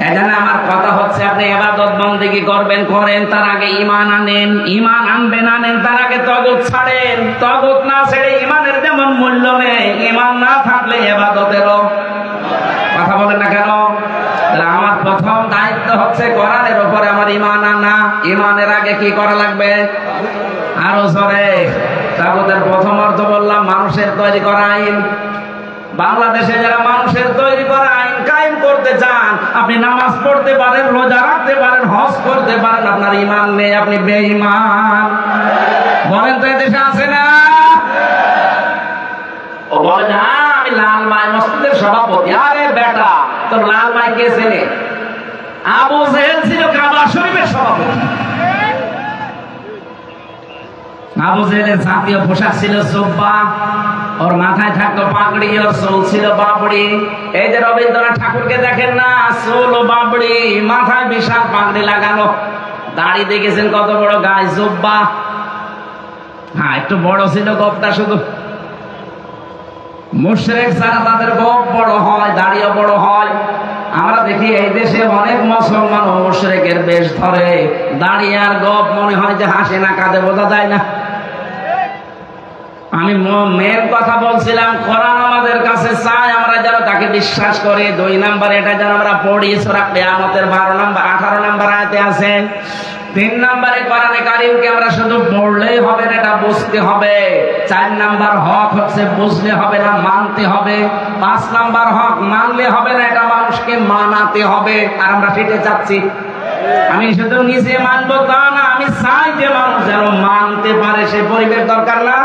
এখানে আমার কথা হচ্ছে, আপনি ইবাদত বন্দেগী করবেন, করেন, তার আগে ঈমান আনেন। ঈমান আনবেন, আনেন, তার আগে তাগুত ছাড়েন। তাগুত না ছেড়ে ঈমানের যেমন মূল্য নেই, ঈমান না থাকলে ইবাদতেরও। কথা বলেন না কেন? তাহলে আমার প্রথম দায়িত্ব হচ্ছে কোরআনের উপরে আমার ঈমান আনা। ঈমানের আগে কি করা লাগবে? আরো জোরে। তাগুতের প্রথম অর্থ বললাম মানুষের তৈরি করা আইন। বাংলাদেশে যারা মানুষের তৈরি করা আইন কায়েম করতে চান, আপনি নামাজ পড়তে পারেন, রোজা রাখতে পারেন, হজ করতে পারেন, আপনার ঈমান নেই, আপনি বেঈমান। বলেন তো এদেশে আছে না? ও বলে না, আমি লালমাই মসজিদের সভাপতি। আরে বেটা, তোর লালমাই কে ছেলে? আবু জেহেল ছিল কাবা শরীফের সভাপতি। আবু জেহেলের জাতীয় পোশাক ছিল জুব্বা, ওর মাথায় থাকতো পাগড়ি, ওর চুল ছিল বাবড়ি। এই যে রবীন্দ্রনাথ ঠাকুরকে দেখেন না, চুল ও বাবড়ি, মাথায় বিশাল পাগড়ি লাগানো, দাড়ি দেখেছেন কত বড়, গায়ে জুব্বা। হ্যাঁ, একটু বড় ছিল গোপটা শুধু। মুশরিক যারা তাদের গোপ বড় হয়, দাড়িও বড় হয়। আমরা দেখি এই দেশে অনেক মুসলমান ও মুশরিকের বেশ ধরে, দাড়ি আর গোপ মনে হয় যে হাসে না কাঁদে বোঝা যায় না। আমি মেন কথা বলছিলাম, কোরআন আমাদের কাছে চাই আমরা যেন তাকে বিশ্বাস করি। 2 নাম্বার এটা যেন আমরা পড়ি, সূরা কিয়ামতের 12 নাম্বার 18 নাম্বার আয়াতে আছে। 3 নাম্বারে কোরআনে কারীমকে আমরা শুধু পড়লেই হবে না, এটা বুঝতে হবে। 4 নাম্বার হক হচ্ছে বুঝলে হবে না, মানতে হবে। 5 নাম্বার হক মানলে হবে না, এটা মানুষকে মানাতে হবে। আর আমরা সেটা চাচ্ছি। আমি শুধু নিজে মানবো তা না, আমি চাই যে মানুষ যেন মানতে পারে, সে পরিবেশ দরকার না।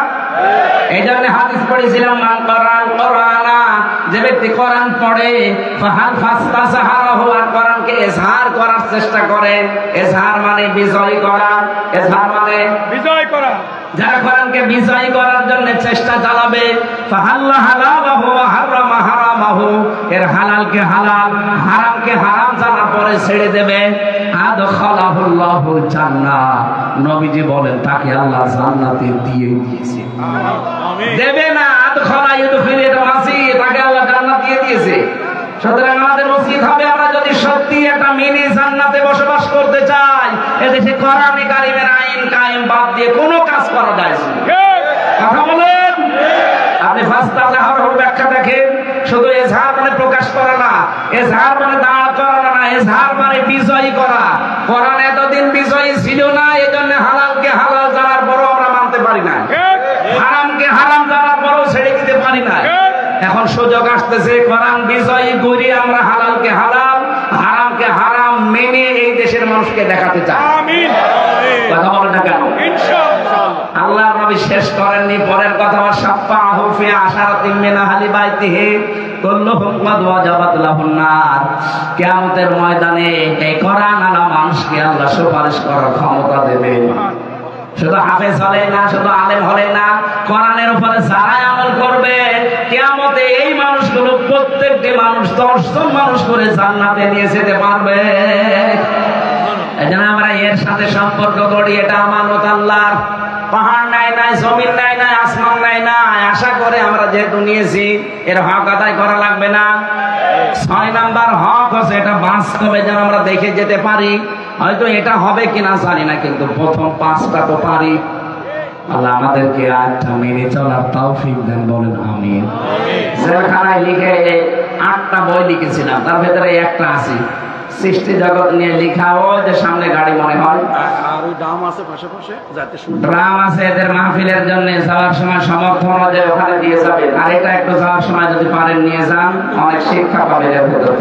এই জন্য হাদিস পড়েছিলাম, মান কোরআন কোরআনা, যে ব্যক্তি কোরআন পড়ে ফাহাল ফাস্তাসাহারাহু, আর কোরআনকে ইজহার করার চেষ্টা করে। ইজহার মানে বিজয় করা, ইজহার মানে বিজয় করা। যারা কোরআনকে বিজয় করার জন্য চেষ্টা চালাবে, ফাহাল্লা হালালাহু ওয়া হারামা হারামাহু, এর হালালকে হালাল, হারামকে হারাম জানার পরে ছেড়ে দেবে। আদখালাহুল্লাহুল জান্নাহ, নবীজি বলেন তাকে আল্লাহ জান্নাতে দিয়ে দিয়েছে। আমিন। দেবে না, আদখালা ইউদখিল, এটা মাসি, তাকে আল্লাহ জান্নাত দিয়ে দিয়েছে। সুতরাং আমাদের উচিত হবে, আমরা যদি সত্যি একটা মিনি জান্নাতে বসবাস করতে চাই, এদেশে কোরআনে কারীমের আইন কায়েম বাদ দিয়ে কোনো কাজ করা যায় না। কথা বলেন। আপনি ফাস্তাজাহারুর ব্যাখ্যা দেখেন, শুধু ইজহার মানে প্রকাশ করা না, ইজহার মানে দাঁড় করানো না, ইজহার মানে বিজয়ী করা। কোরআন এতদিন বিজয়ী ছিল না, এজন্য হালালকে হালাল জানার পরও আমরা মানতে পারি না, হারামকে হারাম জানার পরও ছেড়ে দিতে পারি না। এখন সুযোগ আসতেছে, কোরআন বিজয়ী করি আমরা হালালকে হালাল, হারামকে হারাম মেনে এই দেশের মানুষকে দেখাতে চাই। আমিন। কথা বলেন না কেন? ইনশাআল্লাহ। আল্লাহর নবী শেষ করেননি, পরের কথা, ওয়াশাফাহু ফি আশারাতিন মিন আহলি বাইতিহি কুল্লুহুম ক্বাদ ওয়াজাবাত লাহুন নার। কিয়ামতের ময়দানে এই কোরআন আলা মানুষকে আল্লাহ সুপারিশ করার ক্ষমতা দেবেন। শুধু হাফেজ হলে না, শুধু আলেম হলে না, কোরআনের উপরে যারা আমল করবে, কিয়ামতে এই মানুষগুলো প্রত্যেকটি মানুষ 10 জন মানুষ করে জান্নাতে নিয়ে যেতে পারবে। এজন্য আমরা এর সাথে সম্পর্ক করি, এটা আমানত আল্লাহর। পাহাড় নাই নাই, জমিন নাই নাই, আসমান নাই না, আশা করে আমরা যেহেতু নিয়েছি, এর হক আদায় করা লাগবে না। 6 নাম্বার হক হচ্ছে এটা বাস্তবে যেন আমরা দেখে যেতে পারি। হয়তো এটা হবে কিনা জানি না, কিন্তু প্রথম 5টা তো পারি। আল্লাহ আমাদেরকে আয়াতটা মেনে চলার তৌফিক দেন, বলেন আমিন। জেলখানায় লিখে 8টা বই লিখেছিলাম, তার ভেতরে একটা আছে সৃষ্টি জগৎ নিয়ে লেখা। ওই যে সামনে গাড়ি মনে হয়, আর ওই ড্রাম আছে পাশাপাশি, যাতে ড্রাম আছে এদের মাহফিলের জন্য যাওয়ার সময় সমর্থন ওখানে দিয়ে যাবেন। আর এটা একটু যাওয়ার সময় যদি পারেন নিয়ে যান, অনেক শিক্ষা পাবেন এর ভেতর।